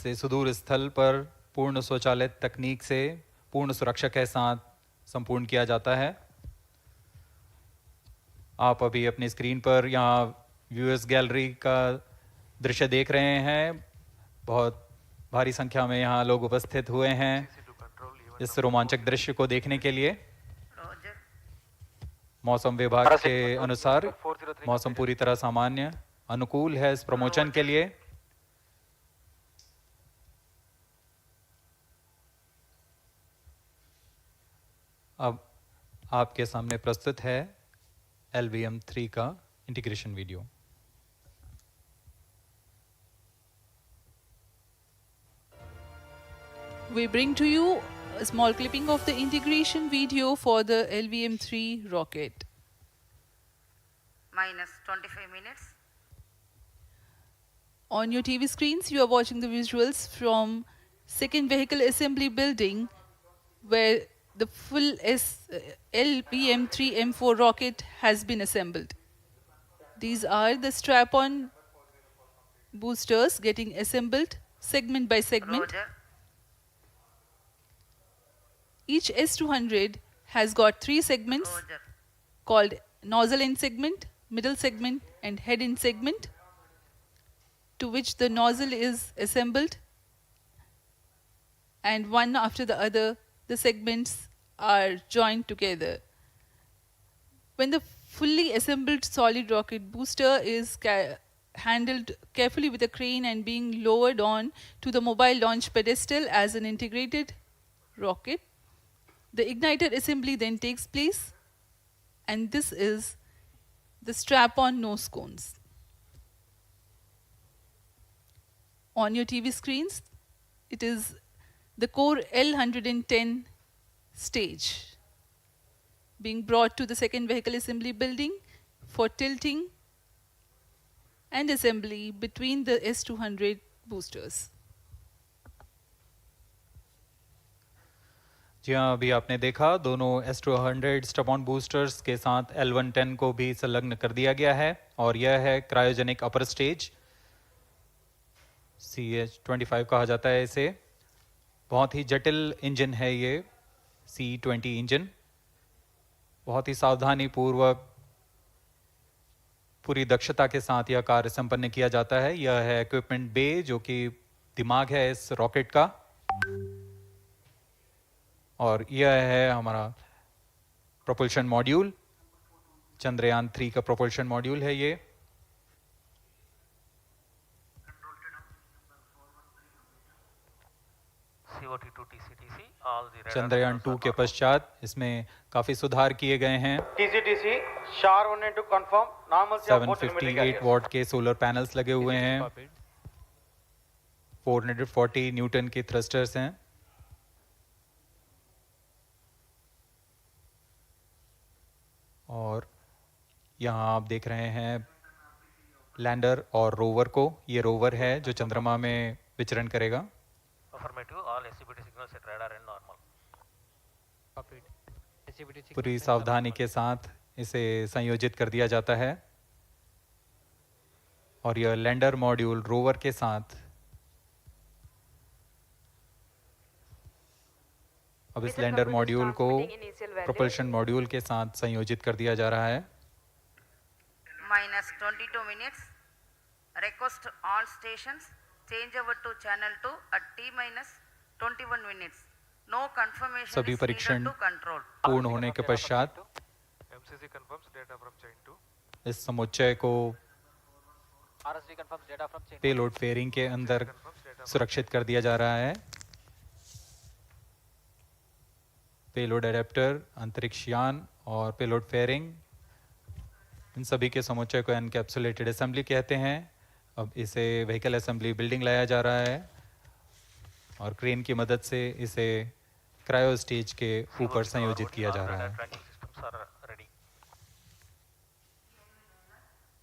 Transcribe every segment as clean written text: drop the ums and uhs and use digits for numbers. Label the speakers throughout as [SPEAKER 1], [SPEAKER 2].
[SPEAKER 1] इसे सुदूर स्थल पर पूर्ण स्वचालित तकनीक से पूर्ण सुरक्षा के साथ संपूर्ण किया जाता है। आप अभी अपनी स्क्रीन पर यहाँ व्यूअर्स गैलरी का दृश्य देख रहे हैं। बहुत भारी संख्या में यहाँ लोग उपस्थित हुए हैं इस रोमांचक दृश्य को देखने के लिए। मौसम विभाग के अनुसार मौसम पूरी तरह सामान्य अनुकूल है इस प्रमोशन के लिए। अब आपके सामने प्रस्तुत है LVM-3 का integration video.
[SPEAKER 2] We bring to you a small clipping of the integration video for the LVM-3 rocket.
[SPEAKER 3] Minus 25 minutes.
[SPEAKER 2] On your TV screens, you are watching the visuals from second vehicle assembly building where the full LVM-3 M4 rocket has been assembled. These are the strap-on boosters getting assembled segment by segment.
[SPEAKER 3] Roger.
[SPEAKER 2] Each S200 has got 3 segments
[SPEAKER 3] Roger.
[SPEAKER 2] called nozzle end segment, middle segment and head end segment, to which the nozzle is assembled, and one after the other the segments are joined together. When the fully assembled solid rocket booster is handled carefully with a crane and being lowered on to the mobile launch pedestal as an integrated rocket, the igniter assembly then takes place, and this is the strap-on nose cones. On your TV screens, it is the core L110 stage being brought to the second vehicle assembly building for tilting and assembly between the S200 boosters.
[SPEAKER 1] जी हाँ, अभी आपने देखा दोनों S200 strap-on boosters के साथ L110 को भी संलग्न कर दिया गया है और यह है क्रायोजेनिक अपर स्टेज, CH-25 कहा जाता है इसे। बहुत ही जटिल इंजन है ये C-20 इंजन। बहुत ही सावधानी पूर्वक पूरी दक्षता के साथ यह कार्य संपन्न किया जाता है। यह है इक्विपमेंट बे जो कि दिमाग है इस रॉकेट का, और यह है हमारा प्रोपल्शन मॉड्यूल, चंद्रयान 3 का प्रोपल्शन मॉड्यूल है ये। चंद्रयान 2 के पश्चात इसमें काफी सुधार किए गए हैं। 758 वॉट के सोलर पैनल्स लगे हुए हैं, 440 न्यूटन के थ्रस्टर्स हैं, और यहाँ आप देख रहे हैं लैंडर और रोवर को। ये रोवर है जो चंद्रमा में विचरण करेगा। पूरी सावधानी के साथ इसे संयोजित कर दिया जाता है, और यह लैंडर मॉड्यूल रोवर के साथ अब इस लैंडर मॉड्यूल को प्रोपल्शन मॉड्यूल के साथ संयोजित कर दिया जा रहा है।
[SPEAKER 3] Minus 22 minutes. Request all stations change over to channel 2 at T-21 minutes. No confirmation
[SPEAKER 1] सभी
[SPEAKER 3] is needed
[SPEAKER 1] परीक्षण
[SPEAKER 3] to control.
[SPEAKER 1] पूर्ण होने के पश्चात
[SPEAKER 4] MCC confirms data from chain 2.
[SPEAKER 1] इस समुच्चय को पेलोड फेयरिंग के अंदर सुरक्षित कर दिया जा रहा है। पेलोड एडेप्टर, अंतरिक्ष यान और पेलोड फेयरिंग, इन सभी के समुच्चय को एनकैप्सुलेटेड असेंबली कहते हैं। अब इसे व्हीकल असेंबली बिल्डिंग लाया जा रहा है और क्रेन की मदद से इसे क्रायो स्टेज के ऊपर संयोजित किया जा रहा है।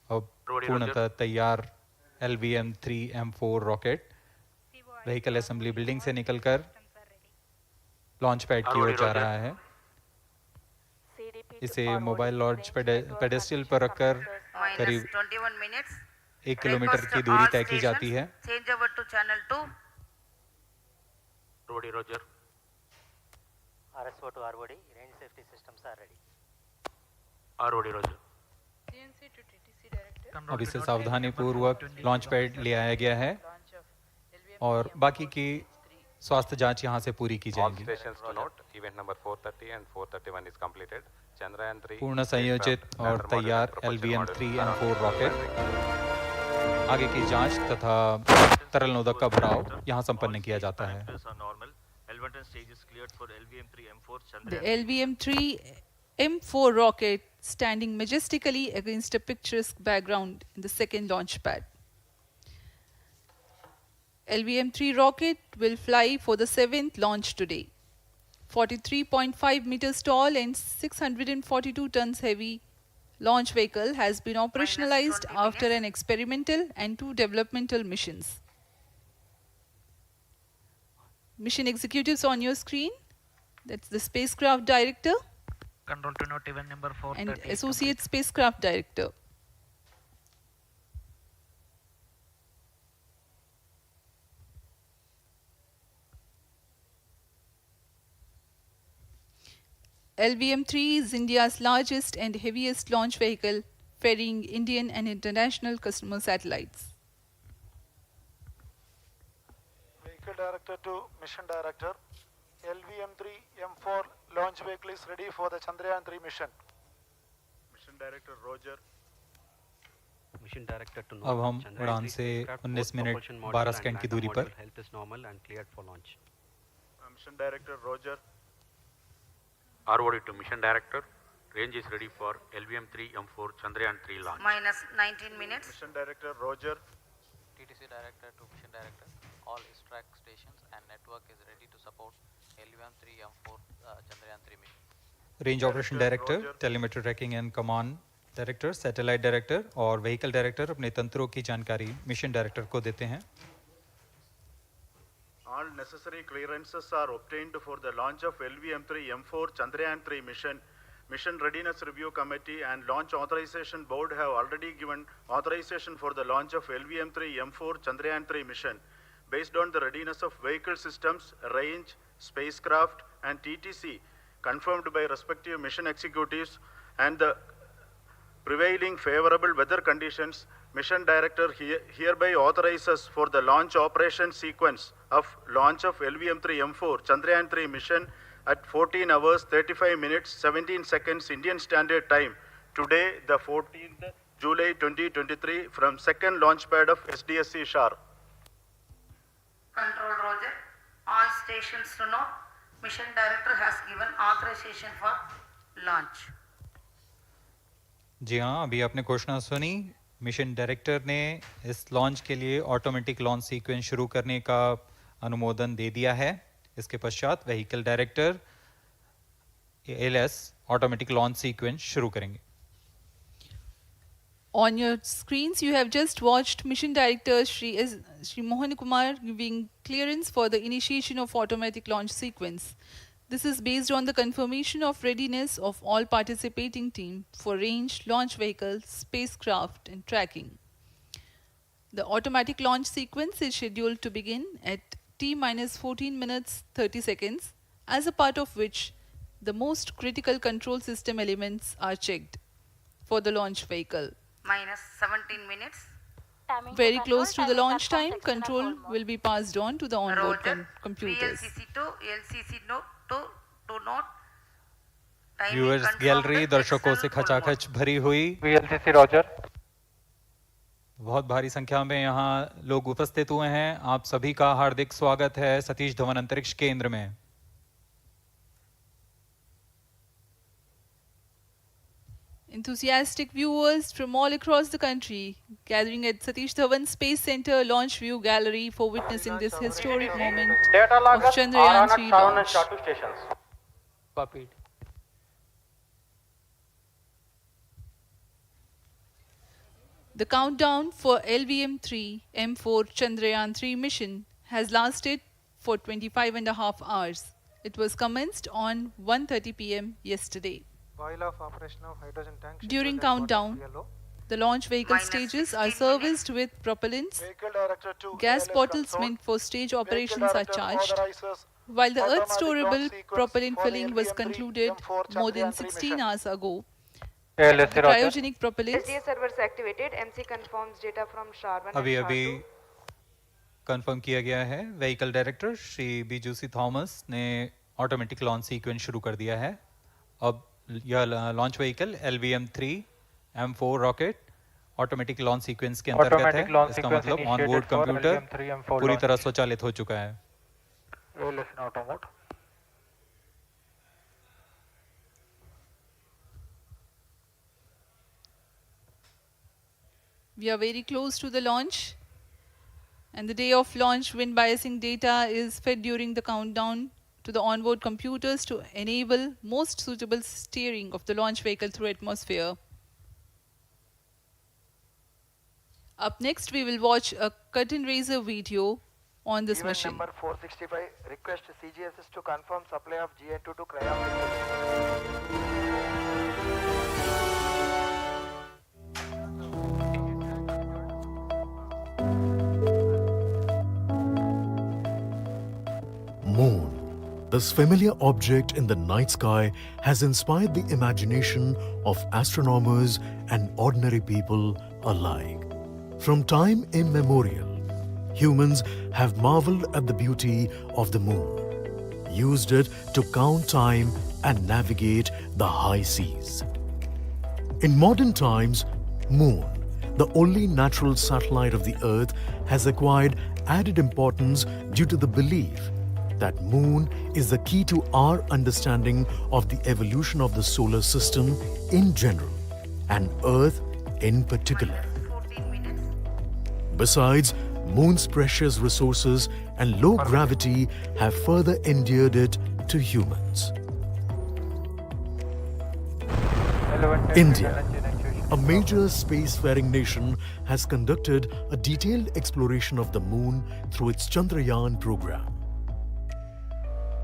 [SPEAKER 1] अब पूर्णतः तैयार LVM-3 M4 rocket vehicle assembly building से निकलकर लॉन्च पैड की ओर जा रहा है। इसे मोबाइल लॉन्च पेडेस्टल पर रखकर करीब
[SPEAKER 3] 21 minutes.
[SPEAKER 1] 1 किलोमीटर की दूरी तय की जाती है।
[SPEAKER 3] Change over to channel 2
[SPEAKER 5] ROD, Roger.
[SPEAKER 6] RSO to ROD, range safety systems are ready.
[SPEAKER 5] ROD, Roger.
[SPEAKER 1] अब इसे सावधानी पूर्वक लॉन्च पैड ले आया गया है और बाकी की स्वास्थ्य जांच यहां से पूरी की
[SPEAKER 7] All
[SPEAKER 1] जाएगी।
[SPEAKER 7] stations to note, event number 430 and 431 is completed. Chandrayaan 3
[SPEAKER 1] पूर्ण संयोजित और तैयार LVM-3 M4 रॉकेट आगे की जांच तथा तरल नोदक का भराव यहां संपन्न किया जाता है।
[SPEAKER 2] The LVM-3 M4 rocket standing majestically against a picturesque background in the second launch pad. LVM-3 rocket will fly for the 7th launch today. 43.5 meters tall and 642 tons heavy launch vehicle has been operationalized after an experimental and 2 developmental missions. Mission executives on your screen. That's the spacecraft director
[SPEAKER 8] Control to note, event number 430
[SPEAKER 2] and associate spacecraft director. LVM-3 is India's largest and heaviest launch vehicle, ferrying Indian and international customer satellites.
[SPEAKER 4] Vehicle director to mission director. LVM-3 M4 launch vehicle is ready for the Chandrayaan 3 mission. Mission director Roger.
[SPEAKER 6] Mission director to
[SPEAKER 1] अब हम
[SPEAKER 6] Chandrayaan
[SPEAKER 1] उड़ान
[SPEAKER 6] 3
[SPEAKER 1] से
[SPEAKER 6] spacecraft,
[SPEAKER 1] 19
[SPEAKER 6] both
[SPEAKER 1] minute
[SPEAKER 6] propulsion module
[SPEAKER 1] 12
[SPEAKER 6] and
[SPEAKER 1] second की
[SPEAKER 6] lander
[SPEAKER 1] दूरी पर
[SPEAKER 6] module health is normal and cleared for launch.
[SPEAKER 4] Mission director Roger.
[SPEAKER 5] ROD to mission director. Range is ready for LVM-3 M4 Chandrayaan 3 launch.
[SPEAKER 3] minus 19 minutes.
[SPEAKER 4] Mission director Roger.
[SPEAKER 9] TTC director to mission director. All track stations and network is ready to support LVM-3 M4 Chandrayaan 3 mission.
[SPEAKER 1] Range operation director, telemetry tracking and command director, satellite director और vehicle director अपने तंत्रों की जानकारी mission director को देते हैं।
[SPEAKER 4] All necessary clearances are obtained for the launch of LVM-3 M4 Chandrayaan 3 mission. Mission Readiness Review Committee and Launch Authorization Board have already given authorization for the launch of LVM-3 M4 Chandrayaan 3 mission. Based on the readiness of vehicle systems, range, spacecraft and TTC confirmed by respective mission executives and the prevailing favorable weather conditions, Mission Director hereby authorizes for the launch operation sequence of launch of LVM-3 M4 Chandrayaan 3 mission at 14 hours 35 minutes 17 seconds Indian Standard Time today, the 14th July 2023 from second launch pad of SDSC Shar.
[SPEAKER 3] Control Roger. All stations to note, Mission Director has given authorization for launch.
[SPEAKER 1] जी हाँ, अभी आपने घोषणा सुनी। Mission director ने इस launch के लिए automatic launch sequence शुरू करने का अनुमोदन दे दिया है। इसके पश्चात vehicle director LS automatic launch sequence शुरू करेंगे।
[SPEAKER 2] On your screens, you have just watched Mission Director Shri Mohan Kumar giving clearance for the initiation of automatic launch sequence. This is based on the confirmation of readiness of all participating team for range, launch vehicles, spacecraft and tracking. The automatic launch sequence is scheduled to begin at T-14 minutes 30 seconds, as a part of which the most critical control system elements are checked for the launch vehicle.
[SPEAKER 3] Minus 17 minutes.
[SPEAKER 2] Very close to the launch time, control will be passed on to the onboard
[SPEAKER 3] Roger.
[SPEAKER 2] computers.
[SPEAKER 3] VLCC to LCC note to note. Timing
[SPEAKER 1] viewers
[SPEAKER 3] confirmed,
[SPEAKER 1] gallery दर्शकों से
[SPEAKER 3] excel full
[SPEAKER 1] खचाखच भरी हुई।
[SPEAKER 8] VLCC Roger.
[SPEAKER 1] बहुत भारी संख्या में यहाँ लोग उपस्थित हुए हैं। आप सभी का हार्दिक स्वागत है सतीश धवन अंतरिक्ष केंद्र में।
[SPEAKER 2] Enthusiastic viewers from all across the country gathering at Satish Dhawan Space Center Launch View Gallery for witnessing this historic moment of Chandrayaan 3 launch.
[SPEAKER 8] Copied.
[SPEAKER 2] The countdown for LVM-3 M4 Chandrayaan 3 mission has lasted for 25.5 hours. It was commenced on 1:30 p.m. yesterday.
[SPEAKER 4] While of operation of hydrogen tank.
[SPEAKER 2] During countdown, the launch vehicle
[SPEAKER 3] Minus
[SPEAKER 2] stages
[SPEAKER 3] 16
[SPEAKER 2] are serviced with propellants.
[SPEAKER 4] Vehicle director to
[SPEAKER 2] Gas
[SPEAKER 4] ALS
[SPEAKER 2] bottles
[SPEAKER 4] control.
[SPEAKER 2] meant for stage
[SPEAKER 4] Vehicle
[SPEAKER 2] operations are
[SPEAKER 4] director
[SPEAKER 2] charged.
[SPEAKER 4] authorizes
[SPEAKER 2] While the Earth
[SPEAKER 10] Automatic launch
[SPEAKER 2] storable
[SPEAKER 10] sequence
[SPEAKER 2] propellant
[SPEAKER 10] for the
[SPEAKER 2] filling was
[SPEAKER 10] LVM-3
[SPEAKER 2] concluded
[SPEAKER 10] M4
[SPEAKER 2] more than
[SPEAKER 10] Chandrayaan 3
[SPEAKER 2] 16
[SPEAKER 10] mission.
[SPEAKER 2] hours ago,
[SPEAKER 8] ALSC
[SPEAKER 2] the
[SPEAKER 8] Roger.
[SPEAKER 2] cryogenic propellants
[SPEAKER 11] SDA servers activated. MC confirms data from SHAR-1 and
[SPEAKER 1] अभी अभी
[SPEAKER 11] SHAR-2.
[SPEAKER 1] Confirm किया गया है, vehicle director Shri बीजूसी Thomas ने automatic launch sequence शुरू कर दिया है। अब यह launch vehicle LVM-3 M4 rocket automatic launch sequence के अंतर्गत है।
[SPEAKER 8] Automatic launch
[SPEAKER 1] इसका
[SPEAKER 8] sequence
[SPEAKER 1] मतलब
[SPEAKER 8] initiated
[SPEAKER 1] onboard
[SPEAKER 8] for
[SPEAKER 1] computer
[SPEAKER 8] LVM-3 M4
[SPEAKER 1] पूरी
[SPEAKER 8] launch.
[SPEAKER 1] तरह स्वचालित हो चुका है।
[SPEAKER 8] ALSC in auto mode.
[SPEAKER 2] we are very close to the launch, and the day of launch wind biasing data is fed during the countdown to the onboard computers to enable most suitable steering of the launch vehicle through atmosphere. Up next, we will watch a curtain raiser video on this
[SPEAKER 10] Event
[SPEAKER 2] mission.
[SPEAKER 10] number 465, request CGSS to confirm supply of GN2 to cryogenic.
[SPEAKER 12] Moon. This familiar object in the night sky has inspired the imagination of astronomers and ordinary people alike. From time immemorial, humans have marveled at the beauty of the moon, used it to count time and navigate the high seas. In modern times, Moon, the only natural satellite of the Earth, has acquired added importance due to the belief that Moon is the key to our understanding of the evolution of the solar system in general and Earth in particular.
[SPEAKER 3] 14 minutes.
[SPEAKER 12] Besides, Moon's precious resources and low gravity have further endeared it to humans. India, a major spacefaring nation, has conducted a detailed exploration of the Moon through its Chandrayaan program.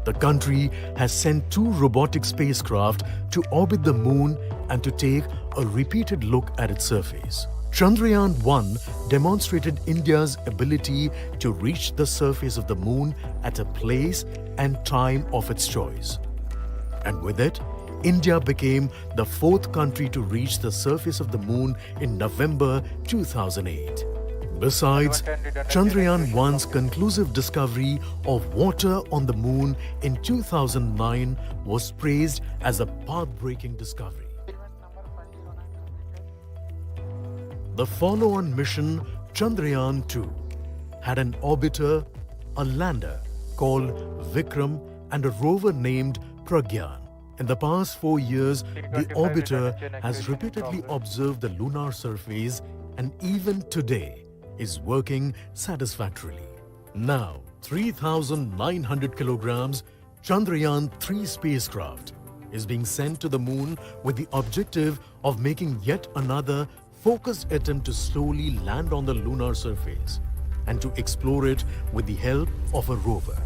[SPEAKER 12] The country has sent 2 robotic spacecraft to orbit the Moon and to take a repeated look at its surface. Chandrayaan-1 demonstrated India's ability to reach the surface of the Moon at a place and time of its choice. And with it, India became the 4th country to reach the surface of the Moon in November 2008. Besides, Chandrayaan-1's conclusive discovery of water on the Moon in 2009 was praised as a path-breaking discovery. The follow-on mission, Chandrayaan-2, had an orbiter, a lander called Vikram, and a rover named Pragyan. In the past 4 years, the orbiter has repeatedly observed the lunar surface and even today is working satisfactorily. Now, 3,900 kilograms Chandrayaan-3 spacecraft is being sent to the Moon with the objective of making yet another focused attempt to slowly land on the lunar surface and to explore it with the help of a rover.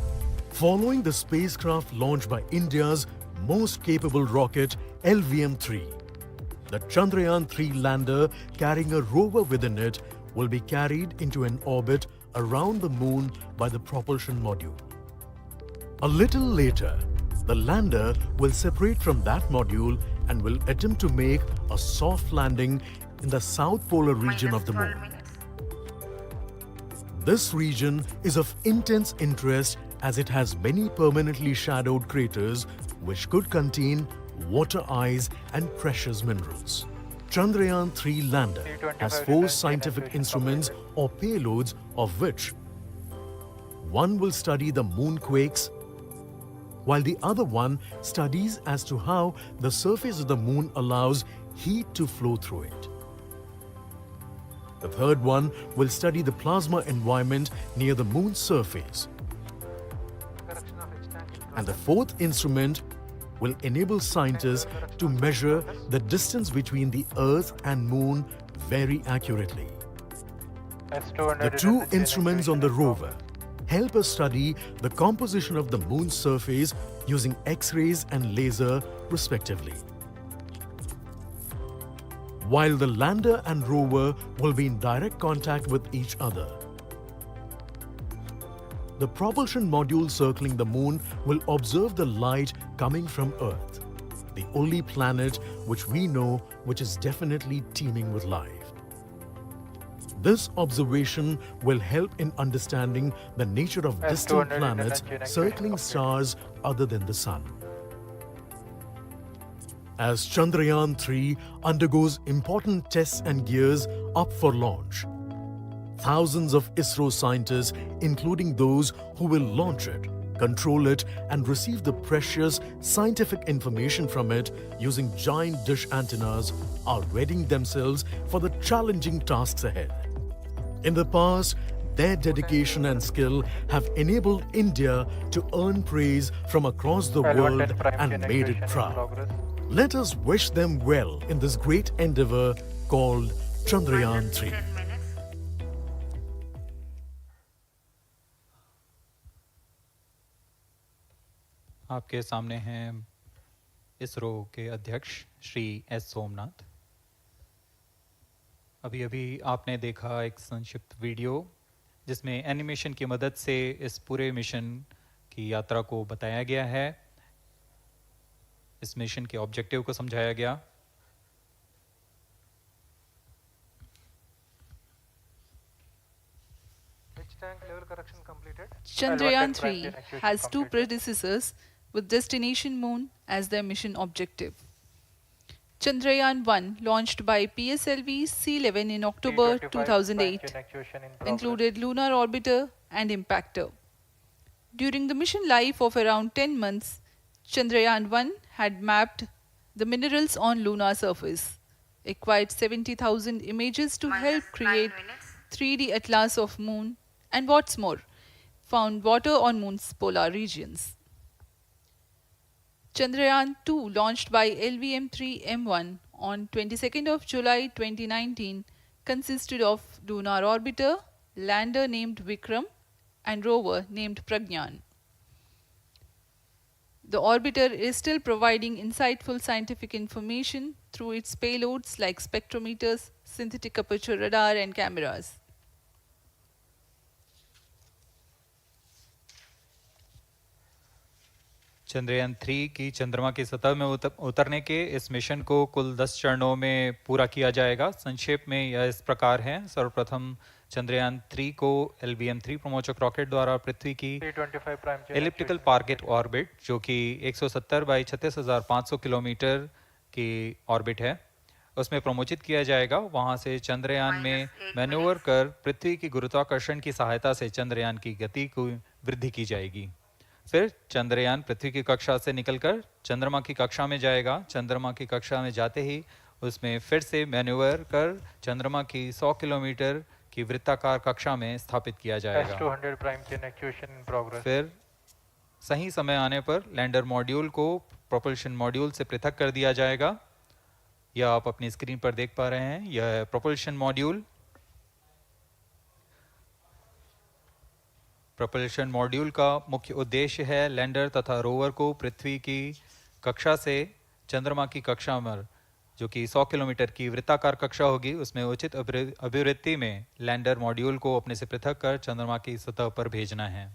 [SPEAKER 12] Following the spacecraft launched by India's most capable rocket LVM-3, the Chandrayaan-3 lander carrying a rover within it will be carried into an orbit around the Moon by the propulsion module. A little later, the lander will separate from that module and will attempt to make a soft landing in the south polar region of the
[SPEAKER 3] -12
[SPEAKER 12] Moon.
[SPEAKER 3] minutes.
[SPEAKER 12] This region is of intense interest as it has many permanently shadowed craters which could contain water ice and precious minerals. Chandrayaan-3 lander has 4 scientific instruments or payloads, of which one will study the moonquakes, while the other one studies as to how the surface of the Moon allows heat to flow through it. The third one will study the plasma environment near the Moon's surface. And the fourth instrument will enable scientists to measure the distance between the Earth and Moon very accurately. The 2 instruments on the rover help us study the composition of the Moon's surface using X-rays and laser respectively. While the lander and rover will be in direct contact with each other. The propulsion module circling the moon will observe the light coming from Earth, the only planet which we know which is definitely teeming with life. This observation will help in understanding the nature of distant
[SPEAKER 8] S200
[SPEAKER 12] planets
[SPEAKER 8] internet
[SPEAKER 12] circling
[SPEAKER 8] complete.
[SPEAKER 12] stars other than the Sun. As Chandrayaan-3 undergoes important tests and gears up for launch, thousands of ISRO scientists, including those who will launch it, control it, and receive the precious scientific information from it using giant dish antennas, are readying themselves for the challenging tasks ahead. In the past, their dedication and skill have enabled India to earn praise from across the world
[SPEAKER 8] L110 prime
[SPEAKER 12] and
[SPEAKER 8] chain
[SPEAKER 12] made it
[SPEAKER 8] activation in
[SPEAKER 12] proud.
[SPEAKER 8] progress.
[SPEAKER 12] Let us wish them well in this great endeavor called Chandrayaan-3.
[SPEAKER 3] 10 minutes.
[SPEAKER 1] आपके सामने हैं इसरो के अध्यक्ष Shri S Somnath. अभी अभी आपने देखा एक संक्षिप्त वीडियो जिसमें एनिमेशन की मदद से इस पूरे मिशन की यात्रा को बताया गया है, इस मिशन के ऑब्जेक्टिव को समझाया गया।
[SPEAKER 8] Which tank level correction completed?
[SPEAKER 2] Chandrayaan
[SPEAKER 8] L110 prime
[SPEAKER 2] 3
[SPEAKER 8] chain activation
[SPEAKER 2] has two
[SPEAKER 8] completed.
[SPEAKER 2] predecessors with destination moon as their mission objective. Chandrayaan 1, launched by PSLV C-11 in October
[SPEAKER 8] T25 prime
[SPEAKER 2] 2008,
[SPEAKER 8] chain activation in progress.
[SPEAKER 2] included lunar orbiter and impactor. During the mission life of around 10 months, Chandrayaan 1 had mapped the minerals on lunar surface, acquired 70,000 images to help
[SPEAKER 3] Minus 9
[SPEAKER 2] create
[SPEAKER 3] minutes.
[SPEAKER 2] 3D atlas of moon, and what's more, found water on moon's polar regions. Chandrayaan 2, launched by LVM-3 on 22nd of July 2019, consisted of lunar orbiter, lander named Vikram, and rover named Pragyan. The orbiter is still providing insightful scientific information through its payloads like spectrometers, synthetic aperture radar, and cameras.
[SPEAKER 1] Chandrayaan 3 की चंद्रमा की सतह में उतरने के इस mission को कुल 10 चरणों में पूरा किया जाएगा। संक्षेप में यह इस प्रकार है। सर्वप्रथम चंद्रयान 3 को LVM-3 प्रमोचक रॉकेट द्वारा पृथ्वी की
[SPEAKER 8] T25 prime chain
[SPEAKER 1] elliptical
[SPEAKER 8] activation
[SPEAKER 1] target
[SPEAKER 8] completed.
[SPEAKER 1] Orbit, जो कि 170 बाई 36,500 किलोमीटर की ऑर्बिट है, उसमें प्रमोचित किया जाएगा। वहां से चंद्रयान में
[SPEAKER 3] -8
[SPEAKER 1] मैन्यूवर
[SPEAKER 3] minutes.
[SPEAKER 1] कर पृथ्वी की गुरुत्वाकर्षण की सहायता से चंद्रयान की गति को वृद्धि की जाएगी। फिर चंद्रयान पृथ्वी की कक्षा से निकलकर चंद्रमा की कक्षा में जाएगा। चंद्रमा की कक्षा में जाते ही उसमें फिर से मैन्यूवर कर चंद्रमा की 100 किलोमीटर की वृत्ताकार कक्षा में स्थापित किया जाएगा।
[SPEAKER 8] S200 prime chain activation in progress.
[SPEAKER 1] फिर सही समय आने पर लैंडर मॉड्यूल को प्रोपल्शन मॉड्यूल से पृथक कर दिया जाएगा। यह आप अपनी स्क्रीन पर देख पा रहे हैं, यह प्रोपल्शन मॉड्यूल। प्रोपल्शन मॉड्यूल का मुख्य उद्देश्य है लैंडर तथा रोवर को पृथ्वी की कक्षा से चंद्रमा की कक्षा में, जो कि 100 किलोमीटर की वृत्ताकार कक्षा होगी, उसमें उचित अभिवृत्ति में लैंडर मॉड्यूल को अपने से पृथक कर चंद्रमा की सतह पर भेजना है।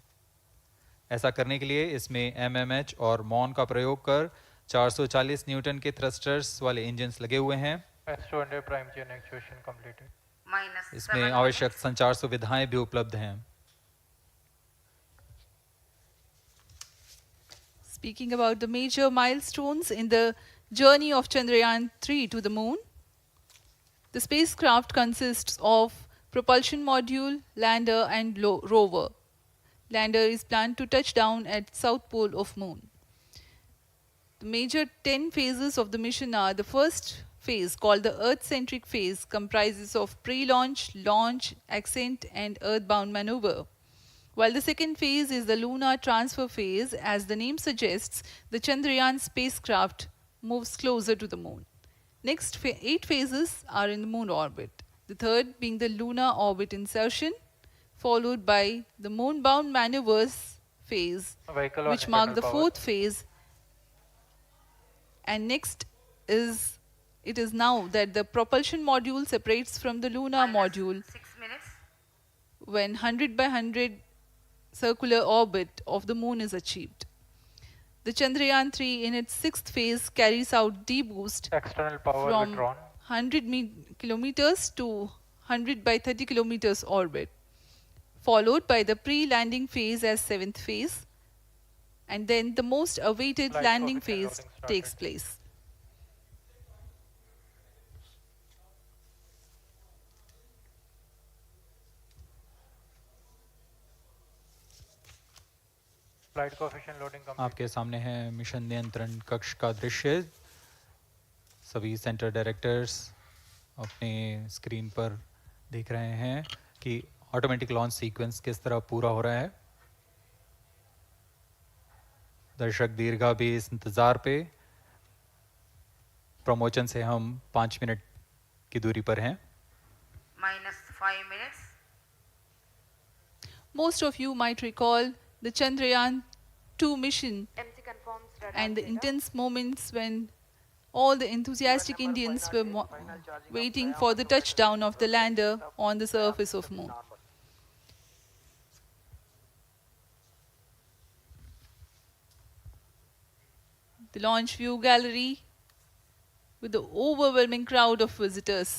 [SPEAKER 1] ऐसा करने के लिए इसमें MMH और मॉन का प्रयोग कर 440 न्यूटन के थ्रस्टर्स वाले इंजन्स लगे हुए हैं।
[SPEAKER 8] S200 prime chain activation completed.
[SPEAKER 3] Minus
[SPEAKER 1] इसमें
[SPEAKER 3] 7
[SPEAKER 1] आवश्यक
[SPEAKER 3] minutes.
[SPEAKER 1] संचार सुविधाएं भी उपलब्ध हैं।
[SPEAKER 2] Speaking about the major milestones in the journey of Chandrayaan 3 to the moon, the spacecraft consists of propulsion module, lander, and rover. Lander is planned to touch down at south pole of moon. The major 10 phases of the mission are: the first phase, called the Earth-centric phase, comprises of pre-launch, launch, ascent, and earthbound maneuver. While the second phase is the lunar transfer phase, as the name suggests, the Chandrayaan spacecraft moves closer to the moon. Next 8 phases are in the moon orbit. The third being the lunar orbit insertion, followed by the moon-bound maneuvers phase,
[SPEAKER 8] Vehicle on
[SPEAKER 2] which mark
[SPEAKER 8] internal
[SPEAKER 2] the
[SPEAKER 8] power.
[SPEAKER 2] fourth phase. And next it is now that the propulsion module separates from the lunar
[SPEAKER 3] Minus
[SPEAKER 2] module
[SPEAKER 3] 6 minutes.
[SPEAKER 2] when 100 by 100 circular orbit of the moon is achieved. The Chandrayaan-3 in its sixth phase carries out D-boost
[SPEAKER 8] External power
[SPEAKER 2] from
[SPEAKER 8] withdrawn.
[SPEAKER 2] 100 kilometers to 100 by 30 kilometers orbit, followed by the pre-landing phase as seventh phase, and then the most awaited
[SPEAKER 8] Flight
[SPEAKER 2] landing
[SPEAKER 8] coefficient
[SPEAKER 2] phase
[SPEAKER 8] loading started.
[SPEAKER 2] takes place.
[SPEAKER 8] Flight coefficient loading complete.
[SPEAKER 1] आपके सामने है mission नियंत्रण कक्ष का दृश्य। सभी centre directors अपने screen पर देख रहे हैं कि ऑटोमेटिक लॉन्च सीक्वेंस किस तरह पूरा हो रहा है। दर्शक दीर्घा भी इस इंतज़ार पे। प्रमोशन से हम 5 मिनट की दूरी पर हैं।
[SPEAKER 3] -5 minutes.
[SPEAKER 2] Most of you might recall the Chandrayaan-2 mission
[SPEAKER 11] MC confirms radar
[SPEAKER 2] and the
[SPEAKER 11] data.
[SPEAKER 2] intense moments when all the enthusiastic Indians were waiting for the touchdown of the lander on the surface of moon. The launch view gallery with the overwhelming crowd of visitors.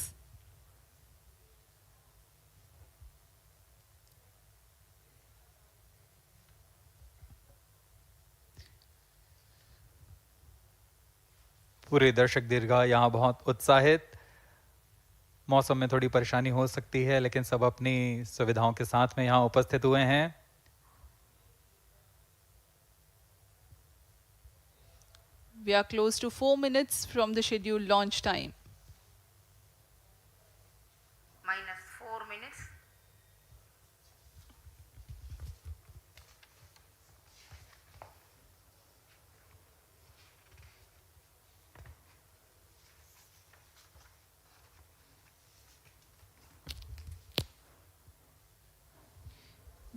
[SPEAKER 1] पूरे दर्शक दीर्घा यहाँ बहुत उत्साहित। मौसम में थोड़ी परेशानी हो सकती है, लेकिन सब अपनी सुविधाओं के साथ में यहाँ उपस्थित हुए हैं।
[SPEAKER 2] We are close to 4 minutes from the scheduled launch time.
[SPEAKER 3] -4 minutes.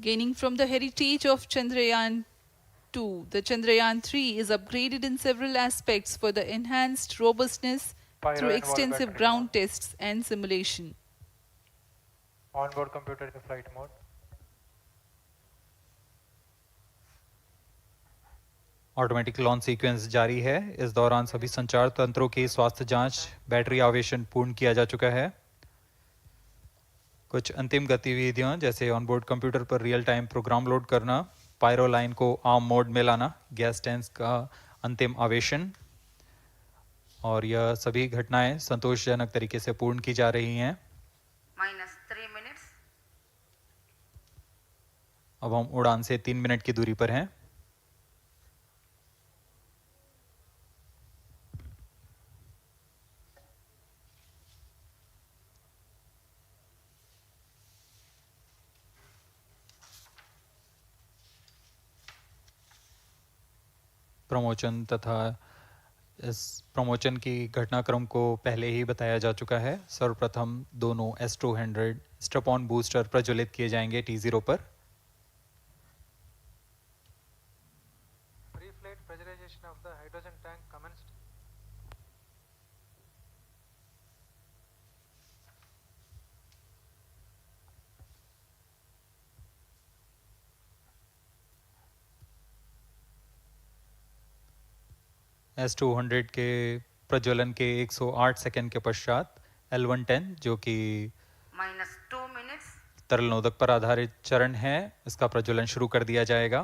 [SPEAKER 2] Gaining from the heritage of Chandrayaan-2, the Chandrayaan-3 is upgraded in several aspects for the enhanced robustness
[SPEAKER 8] Pyro
[SPEAKER 2] through
[SPEAKER 8] and wall
[SPEAKER 2] extensive
[SPEAKER 8] battery
[SPEAKER 2] ground
[SPEAKER 8] mode.
[SPEAKER 2] tests and simulation.
[SPEAKER 8] Onboard computer in the flight mode.
[SPEAKER 1] Automatic launch sequence जारी है। इस दौरान सभी संचार तंत्रों की स्वास्थ्य जांच, बैटरी आवेशन पूर्ण किया जा चुका है। कुछ अंतिम गतिविधियां जैसे ऑनबोर्ड कंप्यूटर पर रियल टाइम प्रोग्राम लोड करना, पायरो लाइन को आर्म मोड में लाना, गैस टैंक्स का अंतिम आवेशन, और यह सभी घटनाएं संतोषजनक तरीके से पूर्ण की जा रही हैं।
[SPEAKER 3] -3 minutes.
[SPEAKER 1] अब हम उड़ान से 3 मिनट की दूरी पर हैं। प्रमोशन तथा इस प्रमोशन की घटनाक्रम को पहले ही बताया जा चुका है। सर्वप्रथम दोनों S200 स्ट्रप ऑन बूस्टर प्रज्वलित किए जाएंगे T0 पर।
[SPEAKER 8] Pre-flight pressurization of the hydrogen tank commenced.
[SPEAKER 1] S200 के प्रज्वलन के 108 सेकंड के पश्चात L110 जो कि
[SPEAKER 3] -2 minutes.
[SPEAKER 1] तरल नोदक पर आधारित चरण है, इसका प्रज्वलन शुरू कर दिया जाएगा।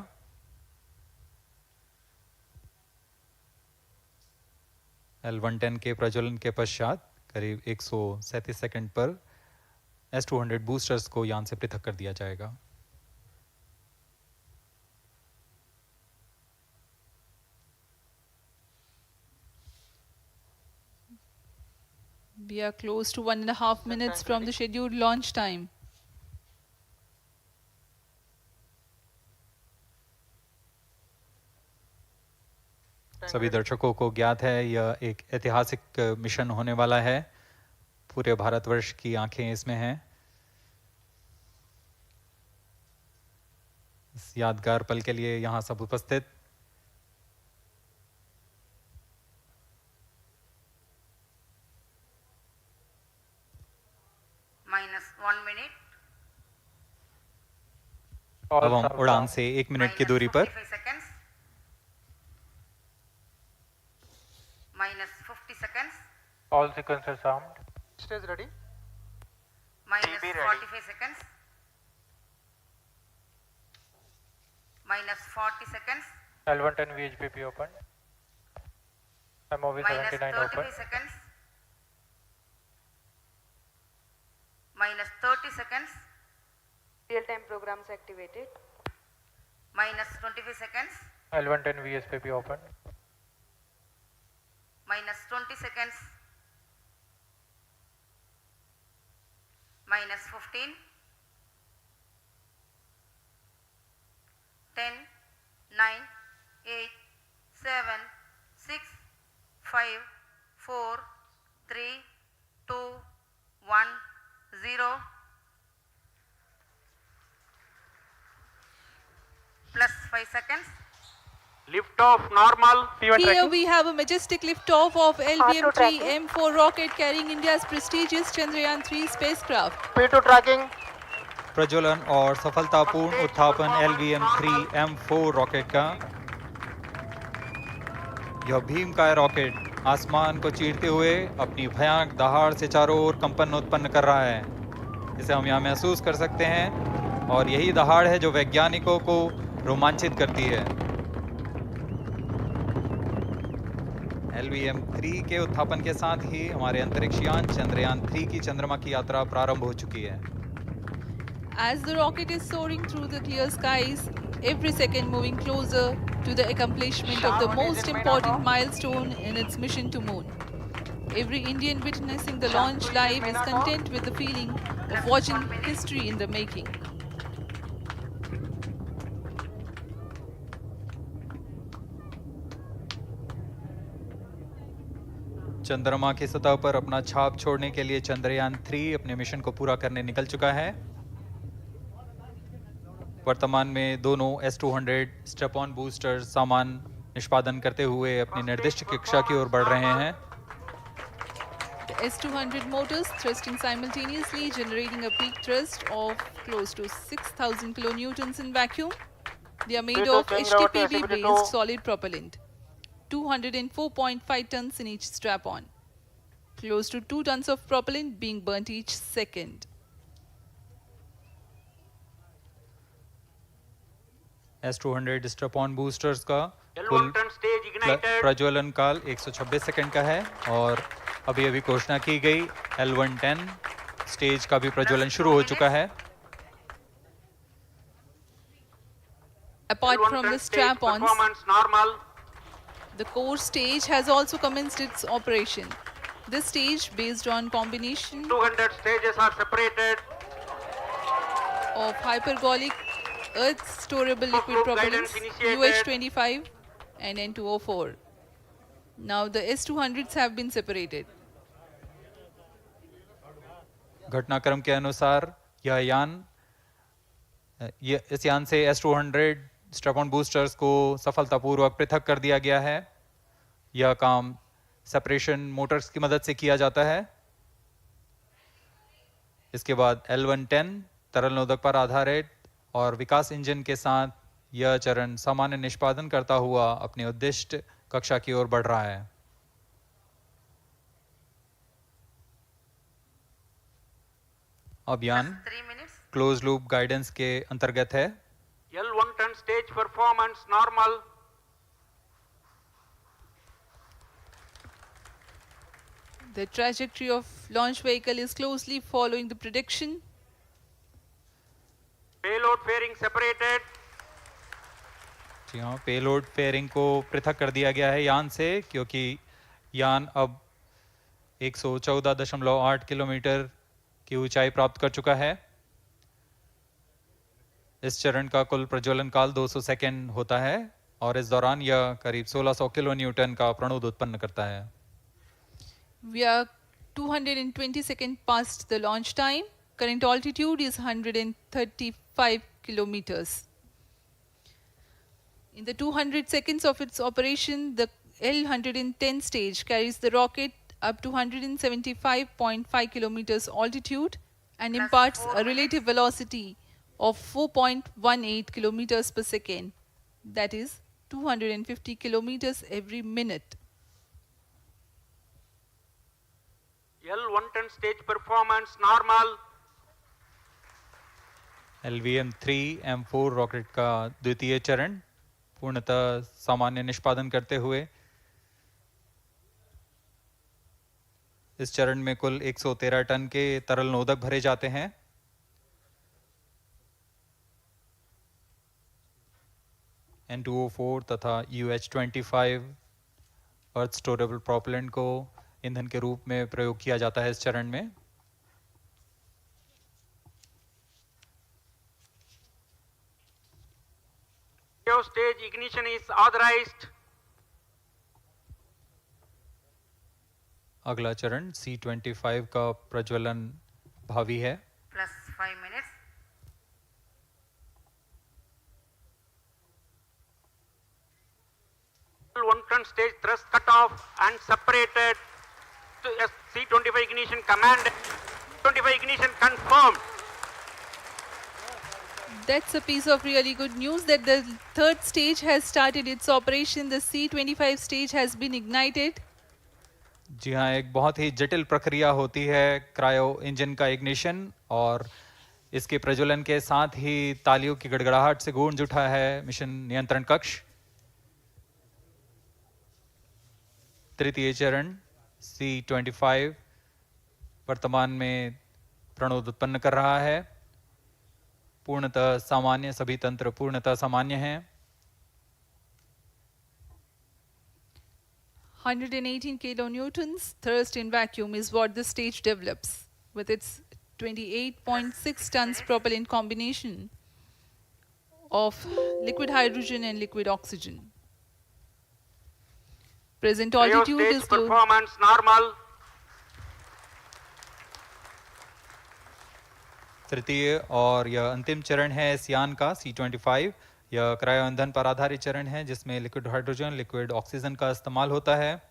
[SPEAKER 1] L110 के प्रज्वलन के पश्चात करीब 137 सेकंड पर S200 बूस्टर्स को यान से पृथक कर दिया जाएगा।
[SPEAKER 2] We are close to 1.5 minutes from the scheduled launch time.
[SPEAKER 1] सभी दर्शकों को ज्ञात है यह एक ऐतिहासिक मिशन होने वाला है। पूरे भारतवर्ष की आंखें इसमें हैं। इस यादगार पल के लिए यहाँ सब उपस्थित।
[SPEAKER 3] -1 minute.
[SPEAKER 1] अब हम उड़ान से 1 मिनट की दूरी पर
[SPEAKER 3] -45 seconds. -50 seconds.
[SPEAKER 8] All sequencers armed.
[SPEAKER 10] Stage ready.
[SPEAKER 3] -45 seconds. -40 seconds.
[SPEAKER 8] L110 VHPP open. MOV 79 open.
[SPEAKER 3] -35 seconds. -30 seconds.
[SPEAKER 11] Real-time programs activated.
[SPEAKER 3] -25 seconds.
[SPEAKER 8] L110 VSPP open.
[SPEAKER 3] -20 seconds. -15. 10, 9, 8, 7, 6, 5, 4, 3, 2, 1, 0. Plus 5 seconds.
[SPEAKER 5] Lift off normal.
[SPEAKER 2] Here we have a majestic liftoff of LVM-3 M4 rocket carrying India's prestigious Chandrayaan-3 spacecraft.
[SPEAKER 10] P2 tracking.
[SPEAKER 1] प्रज्वलन और सफलतापूर्ण उत्थापन LVM-3 M4 rocket का। यह भीमकाय rocket आसमान को चीरते हुए अपनी भयानक दहाड़ से चारों ओर कंपन उत्पन्न कर रहा है। इसे हम यहाँ महसूस कर सकते हैं और यही दहाड़ है जो वैज्ञानिकों को रोमांचित करती है। LVM-3 के उत्थापन के साथ ही हमारे अंतरिक्ष यान चंद्रयान-3 की चंद्रमा की यात्रा प्रारंभ हो चुकी है।
[SPEAKER 2] As the rocket is soaring through the clear skies, every second moving closer to the accomplishment of the most important milestone in its mission to moon. Every Indian witnessing the launch live is content with the feeling of watching history in the making.
[SPEAKER 1] चंद्रमा की सतह पर अपना छाप छोड़ने के लिए चंद्रयान-3 अपने मिशन को पूरा करने निकल चुका है। वर्तमान में दोनों S-200 स्टेप ऑन बूस्टर सामान निष्पादन करते हुए अपनी निर्दिष्ट कक्षा की ओर बढ़ रहे हैं।
[SPEAKER 2] The S-200 motors thrusting simultaneously, generating a peak thrust of close to 6,000 kilonewtons in vacuum. They are made of HTPB-based solid propellant, 204.5 tons in each strap-on, close to 2 tons of propellant being burnt each second.
[SPEAKER 1] S-200 step on boosters का कुल प्रज्वलन काल 126 second का है और अभी घोषणा की गई L110 स्टेज का भी प्रज्वलन शुरू हो चुका है।
[SPEAKER 2] Apart from the strap-ons, the core stage has also commenced its operation. This stage, based on combination
[SPEAKER 5] 200 stages are separated.
[SPEAKER 2] of hypergolic earth storable liquid propellants UH-25 and N2O4. Now the S-200s have been separated.
[SPEAKER 1] घटनाक्रम के अनुसार इस यान से S-200 step on boosters को सफलतापूर्वक पृथक कर दिया गया है। यह काम सेपरेशन मोटर्स की मदद से किया जाता है। इसके बाद L110 तरल नोदक पर आधारित और विकास इंजन के साथ यह चरण सामान्य निष्पादन करता हुआ अपनी उद्दिष्ट कक्षा की ओर बढ़ रहा है। अभियान क्लोज लूप गाइडेंस के अंतर्गत है।
[SPEAKER 5] L110 stage performance normal.
[SPEAKER 2] The trajectory of launch vehicle is closely following the prediction.
[SPEAKER 5] Payload fairing separated.
[SPEAKER 1] जी हाँ, पेलोड फेयरिंग को पृथक कर दिया गया है यान से, क्योंकि यान अब 114.8 किलोमीटर की ऊंचाई प्राप्त कर चुका है। इस चरण का कुल प्रज्वलन काल 200 सेकेंड होता है और इस दौरान यह करीब 1600 किलो न्यूटन का प्रणुद उत्पन्न करता है।
[SPEAKER 2] We are 220 seconds past the launch time. Current altitude is 135 kilometers. In the 200 seconds of its operation, the L110 stage carries the rocket up to 175.5 kilometers altitude and imparts a relative velocity of 4.18 kilometers per second, that is 250 kilometers every minute.
[SPEAKER 5] L110 stage performance normal.
[SPEAKER 1] LVM-3 M4 rocket का द्वितीय चरण पूर्णतः सामान्य निष्पादन करते हुए इस चरण में कुल 113 टन के तरल नोदक भरे जाते हैं। N2O4 तथा UH-25 अर्थ स्टोरेबल प्रोपेलेंट को ईंधन के रूप में प्रयोग किया जाता है इस चरण में।
[SPEAKER 5] Stage ignition is authorized.
[SPEAKER 1] अगला चरण C25 का प्रज्वलन भावी है।
[SPEAKER 3] Plus 5 minutes.
[SPEAKER 5] L110 stage thrust cut off and separated to C25 ignition command. 25 ignition confirmed.
[SPEAKER 2] That's a piece of really good news that the third stage has started its operation. The C25 stage has been ignited.
[SPEAKER 1] जी हाँ, एक बहुत ही जटिल प्रक्रिया होती है cryo engine का ignition और इसके प्रज्वलन के साथ ही तालियों की गड़गड़ाहट से गूंज उठा है मिशन नियंत्रण कक्ष। तृतीय चरण C25 वर्तमान में प्रणोद उत्पन्न कर रहा है। पूर्णतः सामान्य, सभी तंत्र पूर्णतः सामान्य हैं।
[SPEAKER 2] 118 kilonewtons thrust in vacuum is what this stage develops with its 28.6 tons propellant combination of liquid hydrogen and liquid oxygen. Present altitude
[SPEAKER 5] stage
[SPEAKER 2] is low.
[SPEAKER 5] Performance normal.
[SPEAKER 1] तृतीय और यह अंतिम चरण है इस यान का C25। यह क्रायो ईंधन पर आधारित चरण है जिसमें लिक्विड हाइड्रोजन, लिक्विड ऑक्सीजन का इस्तेमाल होता है।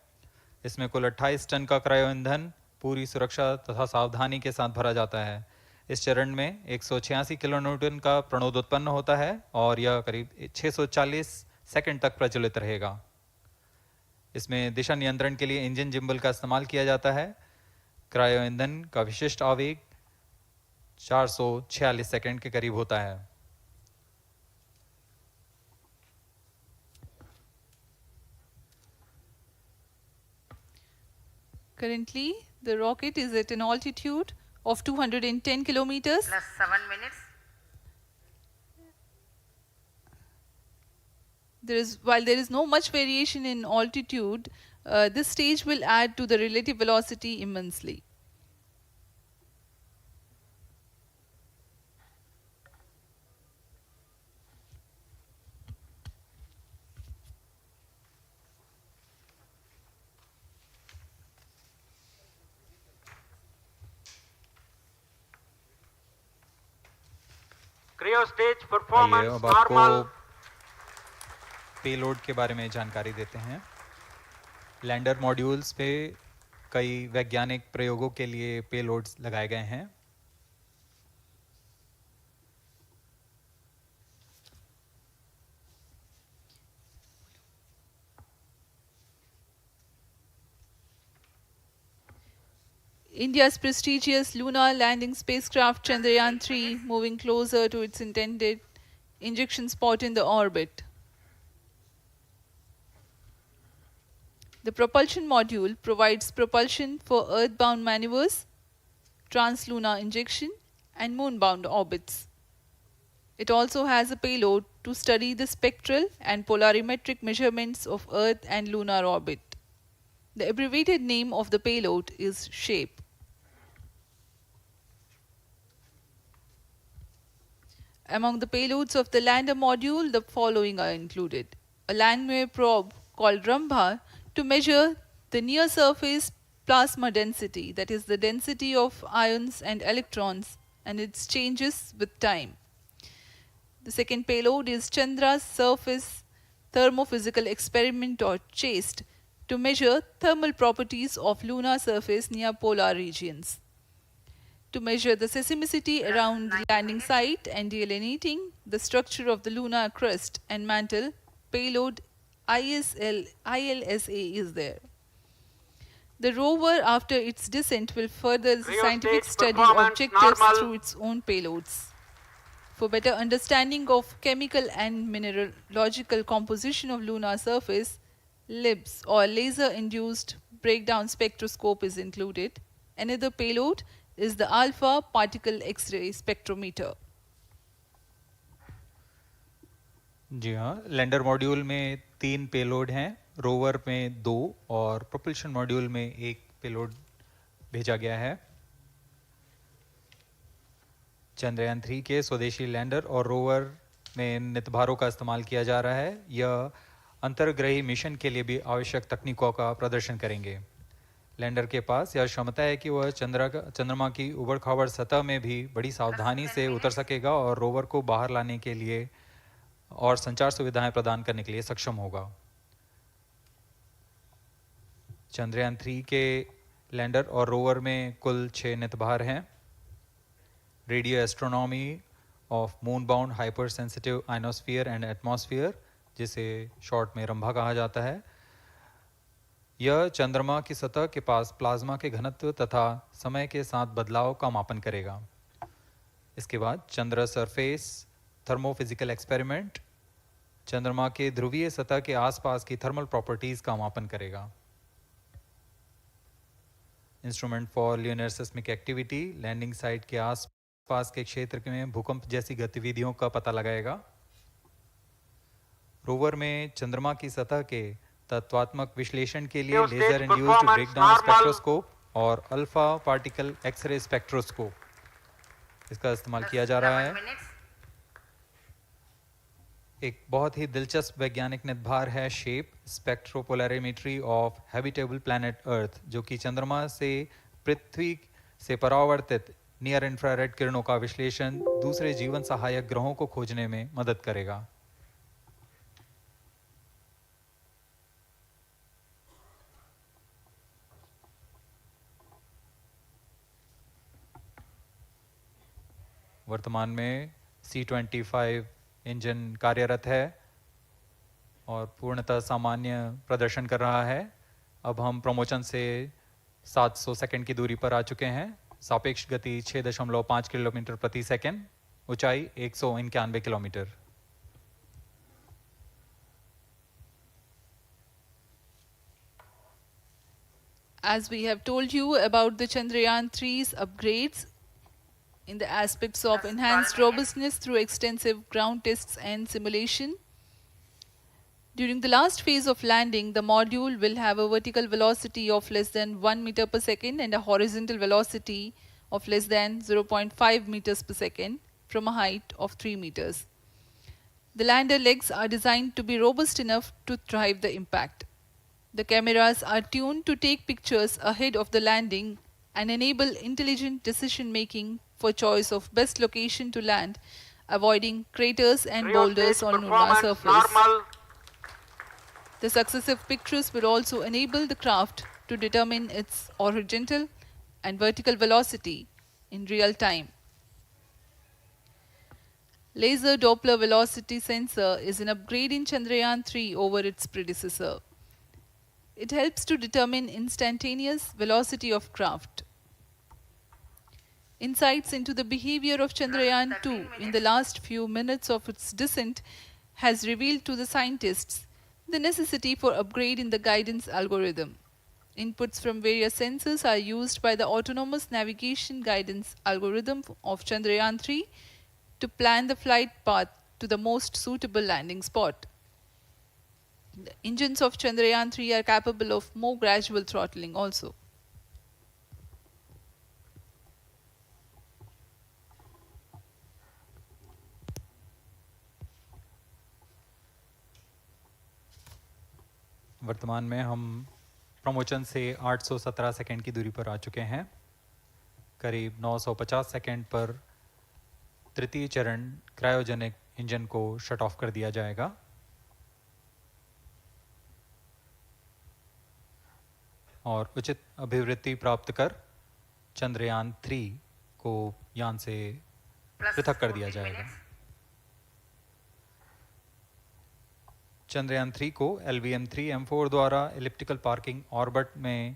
[SPEAKER 1] इसमें कुल 28 टन का क्रायो ईंधन पूरी सुरक्षा तथा सावधानी के साथ भरा जाता है। इस चरण में 186 किलोन्यूटन का प्रणोद उत्पन्न होता है और यह करीब 640 सेकंड तक प्रज्वलित रहेगा। इसमें दिशा नियंत्रण के लिए इंजन जिम्बल का इस्तेमाल किया जाता है। क्रायो ईंधन का विशिष्ट आवेग 446 सेकंड के करीब होता है।
[SPEAKER 2] Currently, the rocket is at an altitude of 210 kilometers.
[SPEAKER 3] Plus 7 minutes.
[SPEAKER 2] While there is no much variation in altitude, this stage will add to the relative velocity immensely.
[SPEAKER 5] Cryo stage
[SPEAKER 1] आइए
[SPEAKER 5] performance
[SPEAKER 1] अब आपको
[SPEAKER 5] normal.
[SPEAKER 1] Payload के बारे में जानकारी देते हैं। Lander modules पे कई वैज्ञानिक प्रयोगों के लिए पेलोड्स लगाए गए हैं।
[SPEAKER 2] India's prestigious lunar landing spacecraft Chandrayaan-3 moving closer to its intended injection spot in the orbit. The propulsion module provides propulsion for earthbound maneuvers, translunar injection, and moonbound orbits. It also has a payload to study the spectral and polarimetric measurements of Earth and lunar orbit. The abbreviated name of the payload is SHAPE. Among the payloads of the lander module, the following are included. A landwehr probe called Rambha to measure the near-surface plasma density, that is the density of ions and electrons, and its changes with time. The second payload is Chandra's Surface Thermophysical Experiment or CHASTE to measure thermal properties of lunar surface near polar regions. to measure the seismicity around the landing site and delineating the structure of the lunar crust and mantle, payload ILSA is there. The rover, after its descent, will further the scientific
[SPEAKER 5] Cryostage
[SPEAKER 2] study
[SPEAKER 5] performance
[SPEAKER 2] objectives
[SPEAKER 5] normal.
[SPEAKER 2] through its own payloads. For better understanding of chemical and mineralogical composition of lunar surface, LIBS or laser-induced breakdown spectroscope is included. Another payload is the alpha particle X-ray spectrometer.
[SPEAKER 1] जी हाँ, lander module में 3 payload हैं, rover में 2 और propulsion module में 1 payload भेजा गया है। चंद्रयान 3 के स्वदेशी लैंडर और रोवर में नितभारों का इस्तेमाल किया जा रहा है। यह अंतर्ग्रही मिशन के लिए भी आवश्यक तकनीकों का प्रदर्शन करेंगे। लैंडर के पास यह क्षमता है कि वह चंद्रमा की उबड़-खाबड़ सतह में भी बड़ी सावधानी से उतर सकेगा और रोवर को बाहर लाने के लिए और संचार सुविधाएं प्रदान करने के लिए सक्षम होगा। चंद्रयान 3 के लैंडर और रोवर में कुल 6 नितभार हैं। Radio astronomy of moon bound hyper sensitive ionosphere and atmosphere, जिसे शॉर्ट में रंभा कहा जाता है, यह चंद्रमा की सतह के पास प्लाज्मा के घनत्व तथा समय के साथ बदलाव का मापन करेगा। इसके बाद चंद्र सरफेस थर्मोफिजिकल एक्सपेरिमेंट चंद्रमा के ध्रुवीय सतह के आसपास की थर्मल प्रॉपर्टीज का मापन करेगा। Instrument for lunar seismic activity landing site के आसपास के क्षेत्र में भूकंप जैसी गतिविधियों का पता लगाएगा। रोवर में चंद्रमा की सतह के तत्वात्मक विश्लेषण के लिए लेजर इंड्यूस्ड ब्रेकडाउन स्पेक्ट्रोस्कोप और अल्फा पार्टिकल एक्सरे स्पेक्ट्रोस्कोप इसका इस्तेमाल किया जा रहा है। एक बहुत ही दिलचस्प वैज्ञानिक निर्धार है shape स्पेक्ट्रोपोलैरिमेट्री of habitable planet earth, जो कि चंद्रमा से पृथ्वी से परावर्तित नियर इंफ्रारेड किरणों का विश्लेषण दूसरे जीवन सहायक ग्रहों को खोजने में मदद करेगा। वर्तमान में C-25 इंजन कार्यरत है और पूर्णतः सामान्य प्रदर्शन कर रहा है। अब हम प्रमोशन से 700 सेकंड की दूरी पर आ चुके हैं। सापेक्ष गति 6.5 किलोमीटर प्रति सेकंड, ऊंचाई 191 kilometre.
[SPEAKER 2] As we have told you about the Chandrayaan 3's upgrades in the aspects of enhanced robustness through extensive ground tests and simulation. During the last phase of landing, the module will have a vertical velocity of less than 1 meter per second and a horizontal velocity of less than 0.5 meters per second from a height of 3 meters. The lander legs are designed to be robust enough to thrive the impact. The cameras are tuned to take pictures ahead of the landing and enable intelligent decision making for choice of best location to land, avoiding craters and boulders on lunar surface.
[SPEAKER 5] Normal.
[SPEAKER 2] The successive pictures will also enable the craft to determine its horizontal and vertical velocity in real time. Laser Doppler velocity sensor is an upgrade in Chandrayaan 3 over its predecessor. It helps to determine instantaneous velocity of craft. Insights into the behavior of Chandrayaan 2 in the last few minutes of its descent has revealed to the scientists the necessity for upgrade in the guidance algorithm. Inputs from various sensors are used by the autonomous navigation guidance algorithm of Chandrayaan 3 to plan the flight path to the most suitable landing spot. The engines of Chandrayaan 3 are capable of more gradual throttling also.
[SPEAKER 1] वर्तमान में हम promotion से 817 second की दूरी पर आ चुके हैं। करीब 950 सेकंड पर तृतीय चरण क्रायोजेनिक इंजन को शट ऑफ कर दिया जाएगा। और उचित अभिवृद्धि प्राप्त कर चंद्रयान 3 को यान से
[SPEAKER 3] plus
[SPEAKER 1] पृथक कर दिया
[SPEAKER 3] 14
[SPEAKER 1] जाएगा।
[SPEAKER 3] minutes.
[SPEAKER 1] चंद्रयान 3 को LVM-3 M4 द्वारा एलिप्टिकल पार्किंग ऑर्बिट में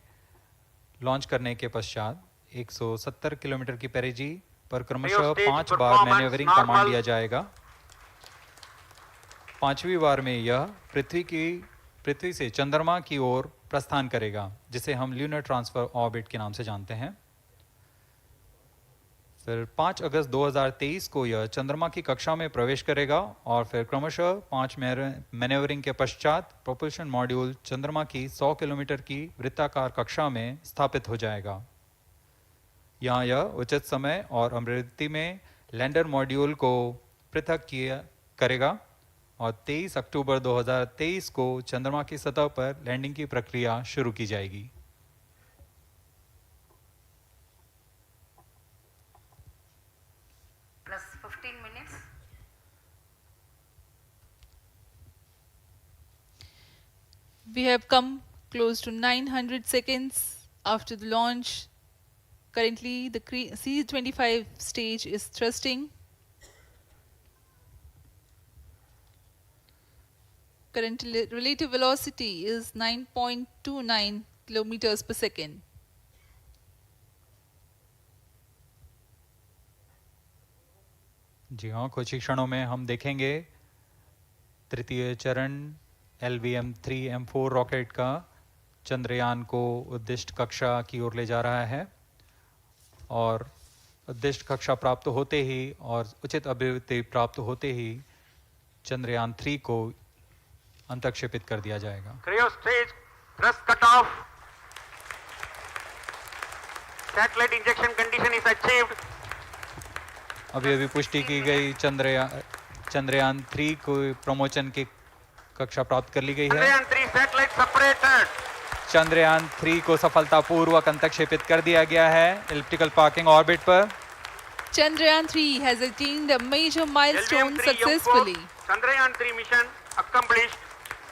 [SPEAKER 1] लॉन्च करने के पश्चात 170 किलोमीटर की पेरिजी पर क्रमशः 5 बार मैन्यूवरिंग कमांड दिया जाएगा। 5वीं बार में यह पृथ्वी से चंद्रमा की ओर प्रस्थान करेगा, जिसे हम ल्यूनर ट्रांसफर ऑर्बिट के नाम से जानते हैं। फिर 5 अगस्त 2023 को यह चंद्रमा की कक्षा में प्रवेश करेगा और फिर क्रमशः 5 मैन्यूवरिंग के पश्चात प्रोपल्शन मॉड्यूल चंद्रमा की 100 किलोमीटर की वृत्ताकार कक्षा में स्थापित हो जाएगा। यहाँ यह उचित समय और अमृति में लैंडर मॉड्यूल को पृथक करेगा और 23 अक्टूबर 2023 को चंद्रमा की सतह पर लैंडिंग की प्रक्रिया शुरू की जाएगी।
[SPEAKER 3] Plus 15 minutes.
[SPEAKER 2] We have come close to 900 seconds after the launch. Currently, the C-25 stage is thrusting. Current relative velocity is 9.29 kilometers per second.
[SPEAKER 1] जी हाँ, कुछ ही क्षणों में हम देखेंगे तृतीय चरण LVM-3 M4 रॉकेट का चंद्रयान को उद्दिष्ट कक्षा की ओर ले जा रहा है और उद्दिष्ट कक्षा प्राप्त होते ही और उचित अभिवृद्धि प्राप्त होते ही चंद्रयान 3 को अंतक्षेपित कर दिया जाएगा।
[SPEAKER 5] Cryo stage thrust cutoff. Satellite injection condition is achieved.
[SPEAKER 1] अभी पुष्टि की गई चंद्रयान 3 को प्रमोशन की कक्षा प्राप्त कर ली गई है।
[SPEAKER 5] Chandrayaan 3 satellite separated.
[SPEAKER 1] चंद्रयान 3 को सफलतापूर्वक अंतक्षेपित कर दिया गया है एलिप्टिकल पार्किंग ऑर्बिट पर।
[SPEAKER 2] Chandrayaan 3 has attained a major milestone
[SPEAKER 5] LVM-3
[SPEAKER 2] successfully.
[SPEAKER 5] M4 Chandrayaan 3 mission accomplished.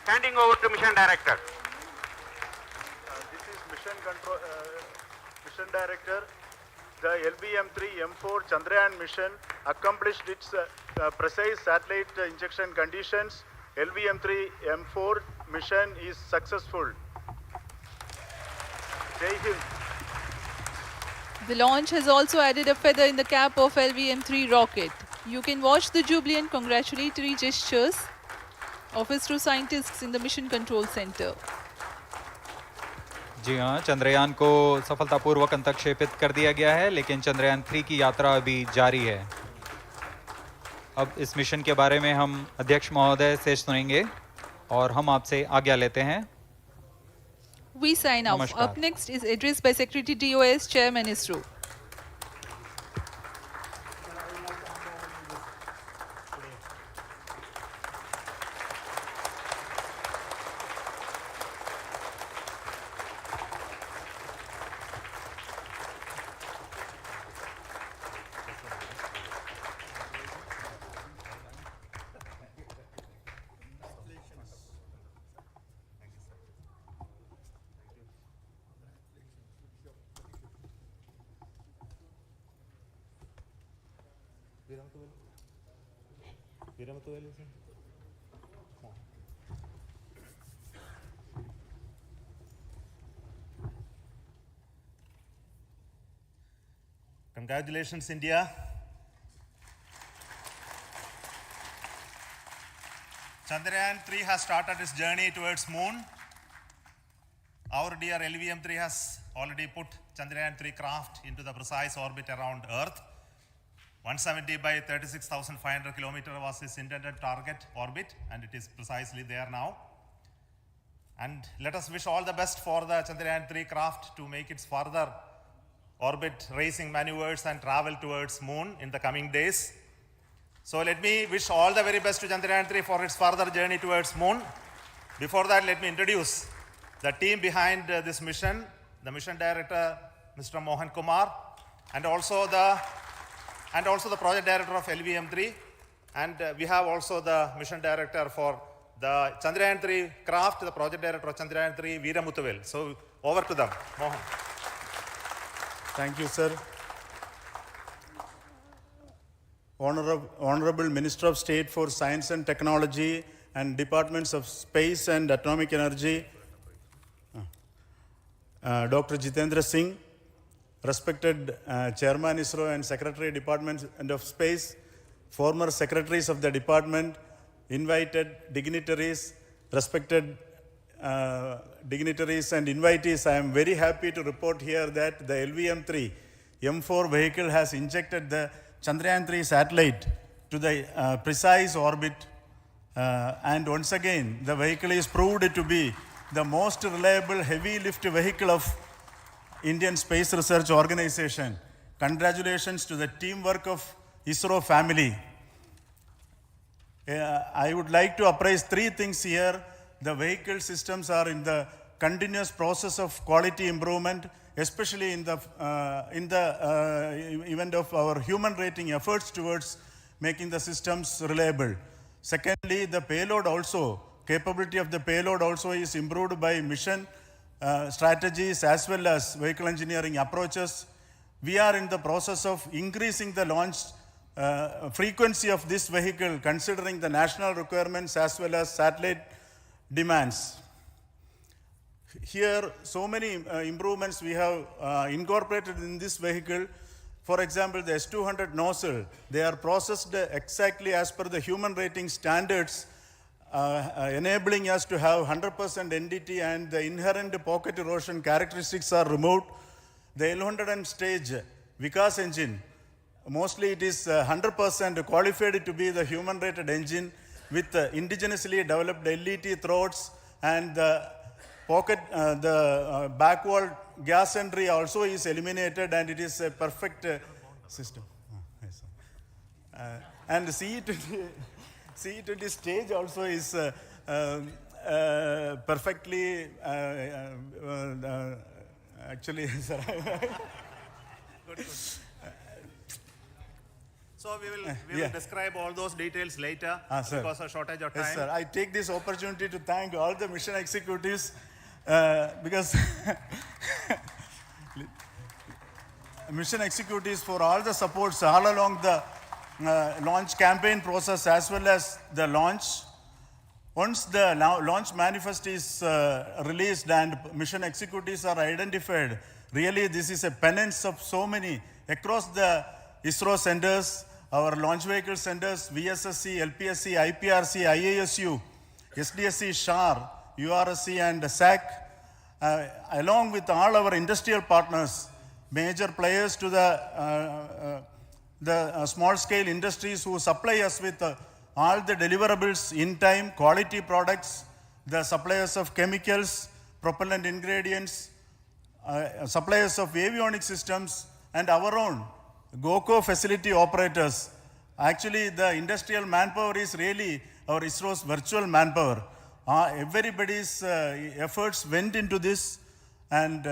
[SPEAKER 5] Handing over to mission director.
[SPEAKER 4] This is mission director. The LVM-3 M4 Chandrayaan mission accomplished its precise satellite injection conditions. LVM-3 M4 mission is successful. Jai Hind.
[SPEAKER 2] The launch has also added a feather in the cap of LVM-3 rocket. You can watch the jubilant congratulatory gestures of ISRO scientists in the Mission Control Center.
[SPEAKER 1] जी हाँ, चंद्रयान को सफलतापूर्वक अंतक्षेपित कर दिया गया है, लेकिन चंद्रयान 3 की यात्रा अभी जारी है। अब इस मिशन के बारे में हम अध्यक्ष महोदय से सुनेंगे और हम आपसे आज्ञा लेते हैं।
[SPEAKER 2] We sign off.
[SPEAKER 1] नमस्कार।
[SPEAKER 2] Up next is address by Secretary DOS, Chairman ISRO.
[SPEAKER 13] Congratulations, India. Chandrayaan 3 has started its journey towards moon. Our dear LVM-3 has already put Chandrayaan 3 craft into the precise orbit around Earth. 170 by 36,500 kilometers was its intended target orbit, and it is precisely there now. And let us wish all the best for the Chandrayaan 3 craft to make its further orbit racing maneuvers and travel towards moon in the coming days. So let me wish all the very best to Chandrayaan 3 for its further journey towards moon. Before that, let me introduce the team behind this mission, the mission director, Mr. Mohan Kumar, and also the project director of LVM-3, and we have also the mission director for the Chandrayaan 3 craft, the project director of Chandrayaan 3, Veera Muthuvel. So over to them, Mohan.
[SPEAKER 14] Thank you, sir.
[SPEAKER 4] Honorable Minister of State for Science and Technology and Departments of Space and Atomic Energy, Dr. Jitendra Singh, respected Chairman ISRO and Secretary Department of Space, former secretaries of the department, invited dignitaries, respected dignitaries and invitees, I am very happy to report here that the LVM-3 M4 vehicle has injected the Chandrayaan-3 satellite to the precise orbit, and once again the vehicle is proved to be the most reliable heavy lift vehicle of Indian Space Research Organization. Congratulations to the teamwork of ISRO family. I would like to appraise three things here. The vehicle systems are in the continuous process of quality improvement, especially in the event of our human rating efforts towards making the systems reliable. Secondly, the payload also, capability of the payload also is improved by mission strategies as well as vehicle engineering approaches. We are in the process of increasing the launch frequency of this vehicle considering the national requirements as well as satellite demands. Here, so many improvements we have incorporated in this vehicle. For example, the S200 nozzle, they are processed exactly as per the human rating standards, enabling us to have 100% NDT, and the inherent pocket erosion characteristics are removed. The L100 stage Vikas engine, mostly it is 100% qualified to be the human rated engine with indigenously developed LET throats, and the pocket, the back wall gas entry also is eliminated, and it is a perfect system. And CE20 stage also is perfectly, actually, sir.
[SPEAKER 13] Good. So we will describe all those details later because of shortage of time.
[SPEAKER 4] Yes, sir. I take this opportunity to thank all the mission executives because mission executives for all the supports all along the launch campaign process as well as the launch. Once the launch manifest is released and mission executives are identified, really this is a penance of so many across the ISRO centers, our launch vehicle centers, VSSC, LPSC, IPRC, IASU, SDSC, SHAR, URSC and SAC, along with all our industrial partners, major players to the small-scale industries who supply us with all the deliverables in time, quality products, the suppliers of chemicals, propellant ingredients, suppliers of avionics systems, and our own GOCO facility operators. Actually, the industrial manpower is really our ISRO's virtual manpower. Everybody's efforts went into this, and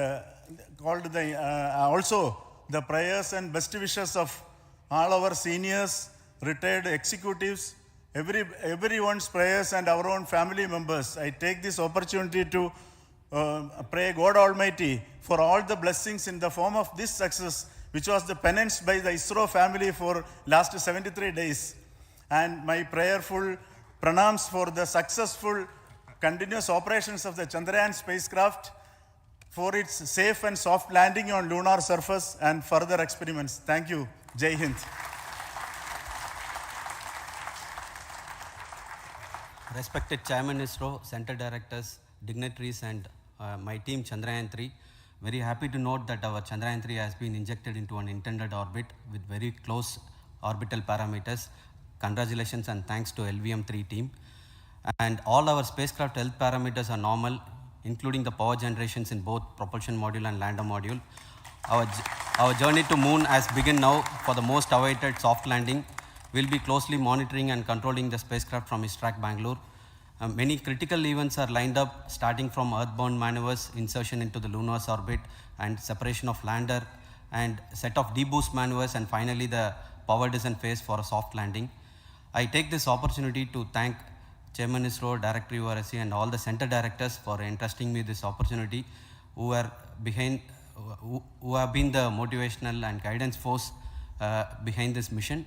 [SPEAKER 4] also the prayers and best wishes of all our seniors, retired executives, everyone's prayers and our own family members. I take this opportunity to pray God Almighty for all the blessings in the form of this success, which was the penance by the ISRO family for last 73 days. And my prayerful pranams for the successful continuous operations of the Chandrayaan spacecraft, for its safe and soft landing on lunar surface and further experiments. Thank you. Jai Hind.
[SPEAKER 6] Respected Chairman ISRO, Center Directors, dignitaries and my team Chandrayaan-3, very happy to note that our Chandrayaan-3 has been injected into an intended orbit with very close orbital parameters. Congratulations and thanks to LVM-3 team. And all our spacecraft health parameters are normal, including the power generations in both propulsion module and lander module. Our journey to moon has begun now for the most awaited soft landing. We'll be closely monitoring and controlling the spacecraft from ISTRAC Bangalore. Many critical events are lined up, starting from earthbound maneuvers, insertion into the lunar orbit, and separation of lander, and set of deboost maneuvers, and finally the power descent phase for a soft landing. I take this opportunity to thank Chairman ISRO, Director URSC, and all the center directors for entrusting me this opportunity, who have been the motivational and guidance force behind this mission.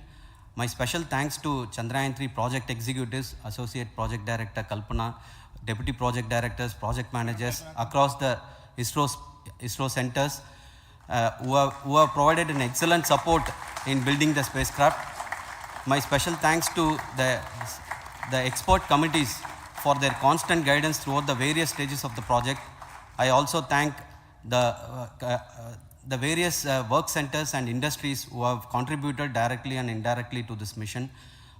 [SPEAKER 6] My special thanks to Chandrayaan-3 project executives, Associate Project Director Kalpana, Deputy Project Directors, Project Managers across the ISRO centers who have provided an excellent support in building the spacecraft. My special thanks to the expert committees for their constant guidance throughout the various stages of the project. I also thank the various work centers and industries who have contributed directly and indirectly to this mission.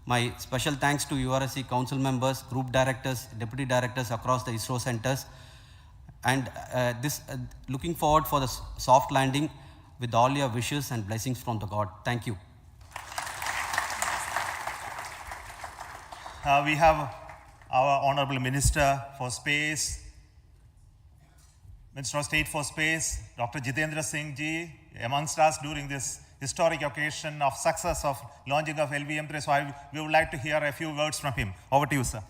[SPEAKER 6] My special thanks to URSC council members, group directors, deputy directors across the ISRO centers, and looking forward for the soft landing with all your wishes and blessings from the God. Thank you.
[SPEAKER 13] We have our Honorable Minister for Space, Minister of State for Space, Dr. Jitendra Singh ji, amongst us during this historic occasion of success of launching of LVM-3. So we would like to hear a few words from him. Over to you, sir.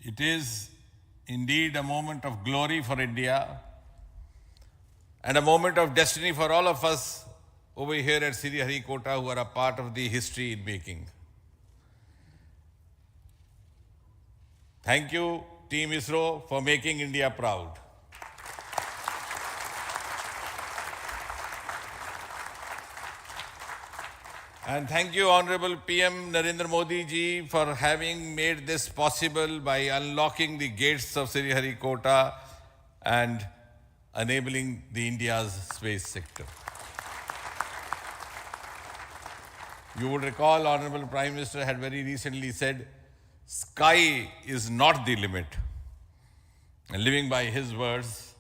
[SPEAKER 14] It is indeed a moment of glory for India and a moment of destiny for all of us over here at Sriharikota who are a part of the history in making. Thank you, Team ISRO, for making India proud. And thank you, Honorable PM Narendra Modi ji, for having made this possible by unlocking the gates of Sriharikota and enabling the India's space sector. You would recall, Honorable Prime Minister had very recently said, sky is not the limit. And living by his words,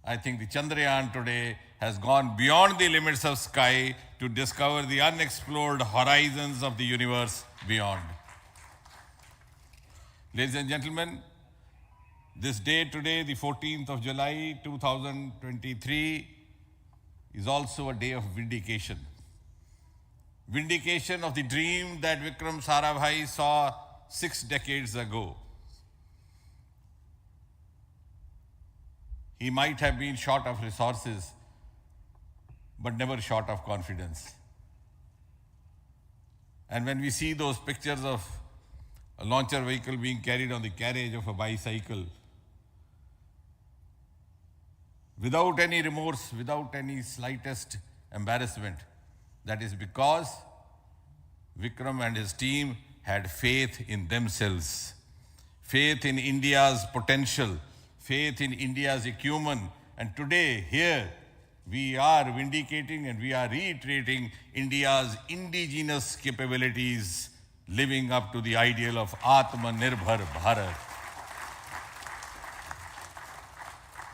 [SPEAKER 14] I think the Chandrayaan today has gone beyond the limits of sky to discover the unexplored horizons of the universe beyond. Ladies and gentlemen, this day today, the 14th of July 2023, is also a day of vindication. Vindication of the dream that Vikram Sarabhai saw 6 decades ago. He might have been short of resources, but never short of confidence. And when we see those pictures of a launcher vehicle being carried on the carriage of a bicycle, without any remorse, without any slightest embarrassment, that is because Vikram and his team had faith in themselves, faith in India's potential, faith in India's acumen. And today, here, we are vindicating and we are reiterating India's indigenous capabilities, living up to the ideal of Atmanirbhar Bharat.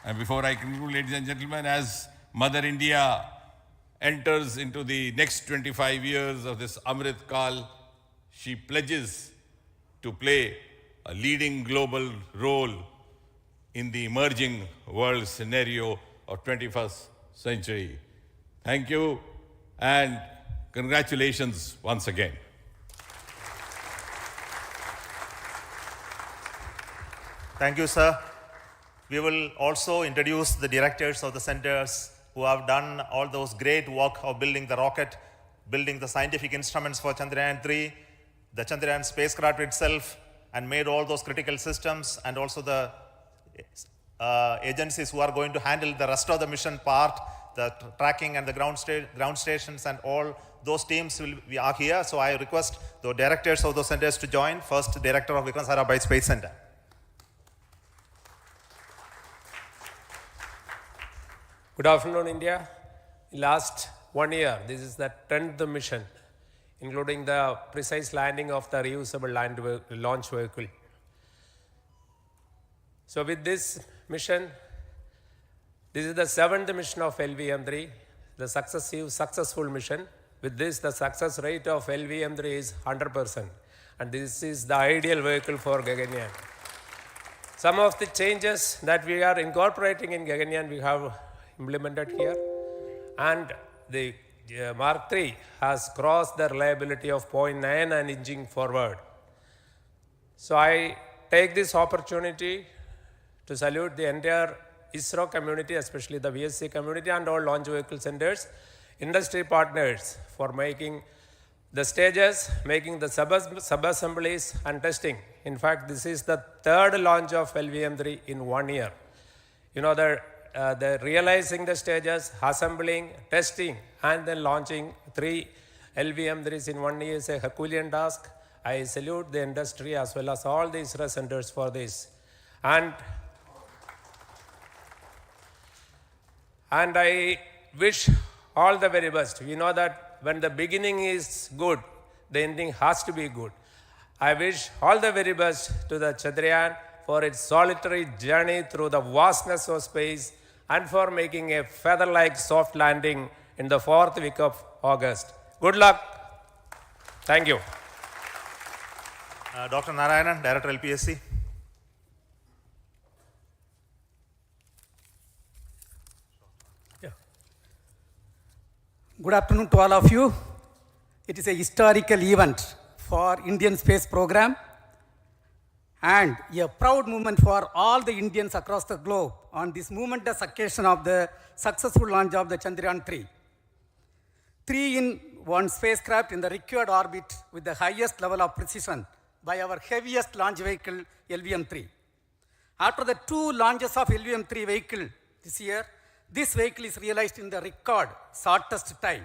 [SPEAKER 14] And before I conclude, ladies and gentlemen, as Mother India enters into the next 25 years of this Amrit Kal, she pledges to play a leading global role in the emerging world scenario of 21st century. Thank you and congratulations once again.
[SPEAKER 13] Thank you, sir. We will also introduce the directors of the centers who have done all those great work of building the rocket, building the scientific instruments for Chandrayaan-3, the Chandrayaan spacecraft itself, and made all those critical systems, and also the agencies who are going to handle the rest of the mission part, the tracking and the ground stations, and all those teams are here. So I request the directors of those centers to join. First, Director of Vikram Sarabhai Space Center.
[SPEAKER 15] Good afternoon, India. Last 1 year, this is the 10th mission, including the precise landing of the reusable launch vehicle. So with this mission, this is the 7th mission of LVM-3, the successful mission. With this, the success rate of LVM-3 is 100%. And this is the ideal vehicle for Gaganyaan. Some of the changes that we are incorporating in Gaganyaan, we have implemented here. And the Mark III has crossed the reliability of 0.9 and inching forward. So I take this opportunity to salute the entire ISRO community, especially the VSC community and all launch vehicle centers, industry partners for making the stages, making the sub-assemblies and testing. In fact, this is the third launch of LVM3 in 1 year. You know, the realizing the stages, assembling, testing, and then launching 3 LVM3s in 1 year is a Herculean task. I salute the industry as well as all the ISRO centers for this. And I wish all the very best. We know that when the beginning is good, the ending has to be good. I wish all the very best to the Chandrayaan for its solitary journey through the vastness of space and for making a feather-like soft landing in the 4th week of August. Good luck. Thank you.
[SPEAKER 13] Dr. Narayanan, Director LPSC.
[SPEAKER 16] Good afternoon to all of you. It is a historical event for Indian space program and a proud moment for all the Indians across the globe on this momentous occasion of the successful launch of the Chandrayaan-3. 3-in-1 spacecraft in the required orbit with the highest level of precision by our heaviest launch vehicle, LVM-3. After the 2 launches of LVM-3 vehicle this year, this vehicle is realized in the record shortest time.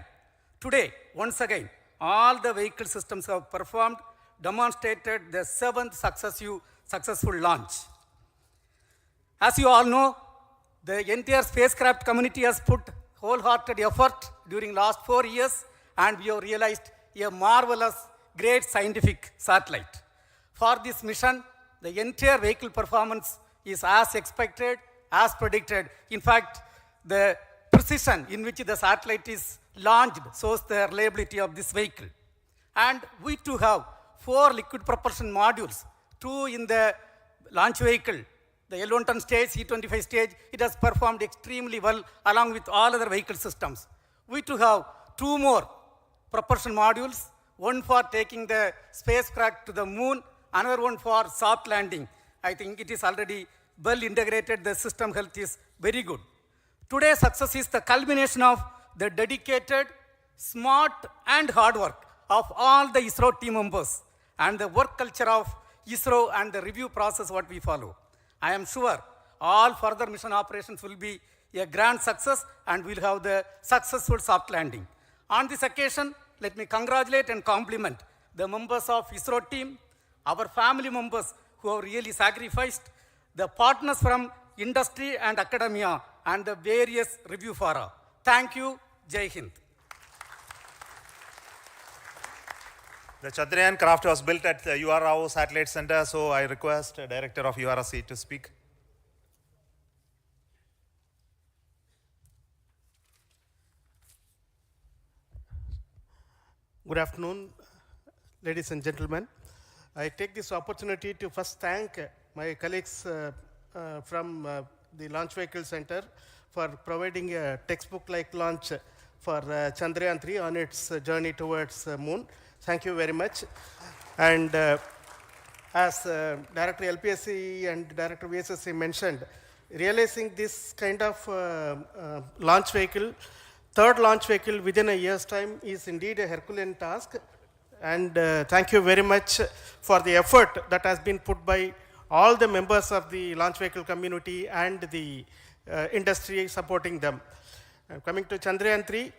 [SPEAKER 16] Today, once again, all the vehicle systems have performed, demonstrated the 7th successful launch. As you all know, the entire spacecraft community has put wholehearted effort during last 4 years, and we have realized a marvelous, great scientific satellite. For this mission, the entire vehicle performance is as expected, as predicted. In fact, the precision in which the satellite is launched shows the reliability of this vehicle. And we too have 4 liquid propulsion modules, 2 in the launch vehicle. The L110 stage, C25 stage, it has performed extremely well along with all other vehicle systems. We too have 2 more propulsion modules, one for taking the spacecraft to the moon, another one for soft landing. I think it is already well integrated, the system health is very good. Today's success is the culmination of the dedicated, smart and hard work of all the ISRO team members and the work culture of ISRO and the review process what we follow. I am sure all further mission operations will be a grand success and we'll have the successful soft landing. On this occasion, let me congratulate and compliment the members of ISRO team, our family members who have really sacrificed, the partners from industry and academia, and the various review fora. Thank you. Jai Hind.
[SPEAKER 13] The Chandrayaan craft was built at the UR Rao Satellite Center, so I request the Director of URC to speak.
[SPEAKER 17] Good afternoon, ladies and gentlemen. I take this opportunity to first thank my colleagues from the Launch Vehicle Center for providing a textbook-like launch for Chandrayaan-3 on its journey towards moon. Thank you very much. And as Director LPSC and Director VSSC mentioned, realizing this kind of launch vehicle, third launch vehicle within a year's time is indeed a Herculean task. And thank you very much for the effort that has been put by all the members of the launch vehicle community and the industry supporting them. Coming to Chandrayaan-3,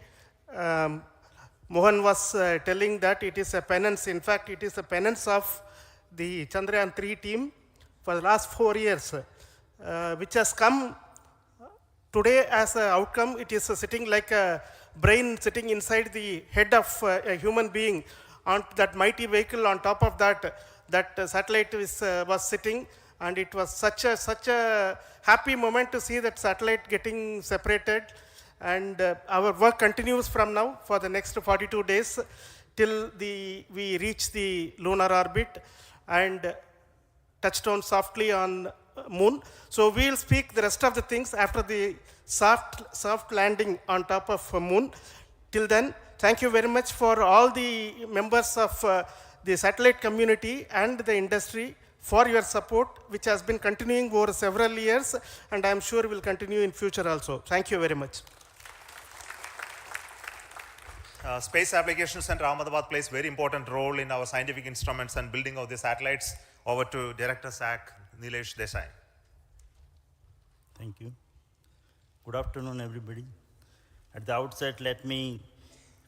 [SPEAKER 17] Mohan was telling that it is a penance. In fact, it is a penance of the Chandrayaan-3 team for the last 4 years, which has come today as an outcome. It is sitting like a brain sitting inside the head of a human being on that mighty vehicle. On top of that, that satellite was sitting, and it was such a happy moment to see that satellite getting separated. And our work continues from now for the next 42 days till we reach the lunar orbit and touchdown softly on moon. So we'll speak the rest of the things after the soft landing on top of moon. Till then, thank you very much for all the members of the satellite community and the industry for your support, which has been continuing over several years, and I am sure will continue in future also. Thank you very much.
[SPEAKER 13] Space Applications Center Ahmedabad plays very important role in our scientific instruments and building of the satellites. Over to Director SAC, Nilesh Desai.
[SPEAKER 18] Thank you. Good afternoon, everybody. At the outset, let me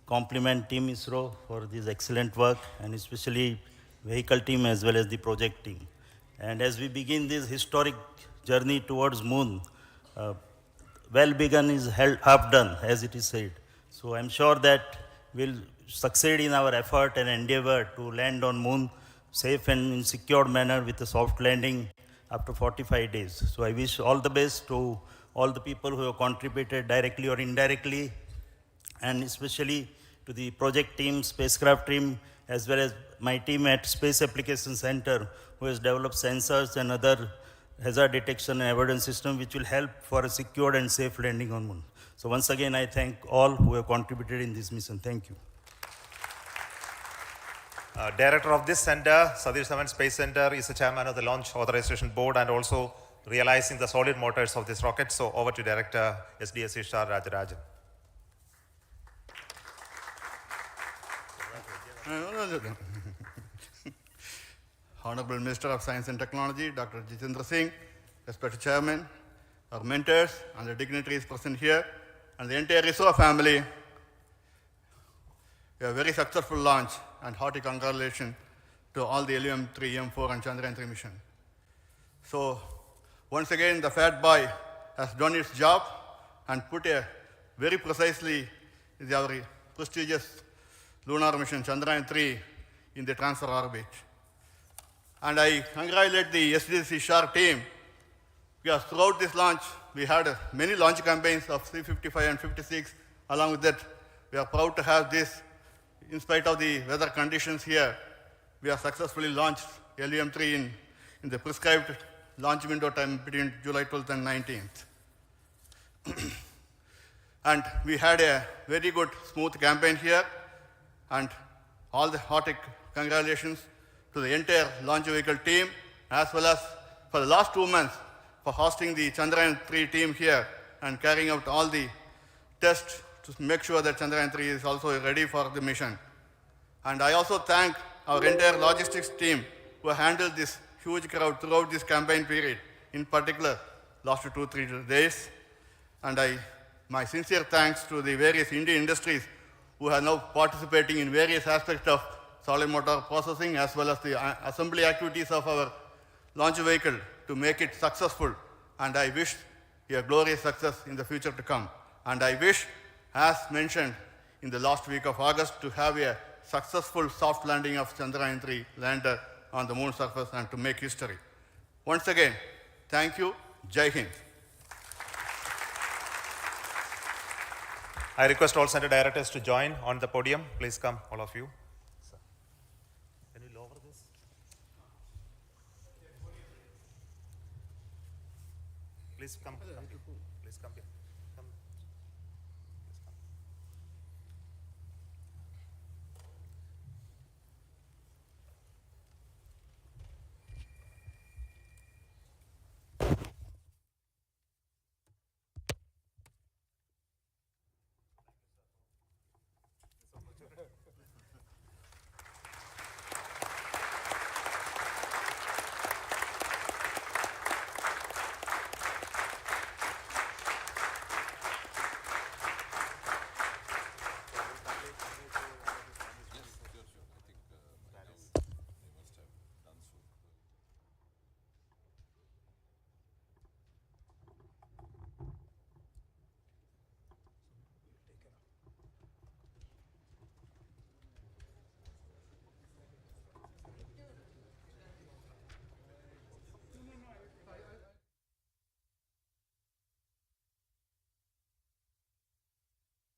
[SPEAKER 18] compliment Team ISRO for this excellent work, and especially vehicle team as well as the project team. And as we begin this historic journey towards moon, well begun is half done, as it is said. So I'm sure that we'll succeed in our effort and endeavor to land on moon safe and in secured manner with a soft landing after 45 days. So I wish all the best to all the people who have contributed directly or indirectly, and especially to the project team, spacecraft team, as well as my team at Space Applications Center, who has developed sensors and other hazard detection and avoidance system, which will help for a secured and safe landing on moon. So once again, I thank all who have contributed in this mission. Thank you.
[SPEAKER 13] Director of this center, Satish Dhawan Space Center, is the chairman of the Launch Authorization Board and also realizing the solid motors of this rocket. So over to Director SDSC Shah Rajarajan.
[SPEAKER 19] Honorable Minister of Science and Technology, Dr. Jitendra Singh, respected Chairman, our mentors and the dignitaries present here, and the entire ISRO family, a very successful launch and hearty congratulations to all the LVM-3, M4 and Chandrayaan-3 mission. So once again, the fat boy has done its job and put a very precisely our prestigious lunar mission Chandrayaan-3 in the transfer orbit. And I congratulate the SDSC SHAR team, because throughout this launch, we had many launch campaigns of 355 and 56. Along with that, we are proud to have this. In spite of the weather conditions here, we have successfully launched LVM-3 in the prescribed launch window time between July 12th and 19th. And we had a very good, smooth campaign here, and all the hearty congratulations to the entire launch vehicle team, as well as for the last 2 months for hosting the Chandrayaan-3 team here and carrying out all the tests to make sure that Chandrayaan-3 is also ready for the mission. And I also thank our entire logistics team who handled this huge crowd throughout this campaign period, in particular last 2-3 days. And my sincere thanks to the various Indian industries who are now participating in various aspects of solid motor processing as well as the assembly activities of our launch vehicle to make it successful. And I wish a glorious success in the future to come. And I wish, as mentioned in the last week of August, to have a successful soft landing of Chandrayaan-3 lander on the moon surface and to make history. Once again, thank you. Jai Hind.
[SPEAKER 13] I request all center directors to join on the podium. Please come, all of you. Can you lower this? Please come. Please come here.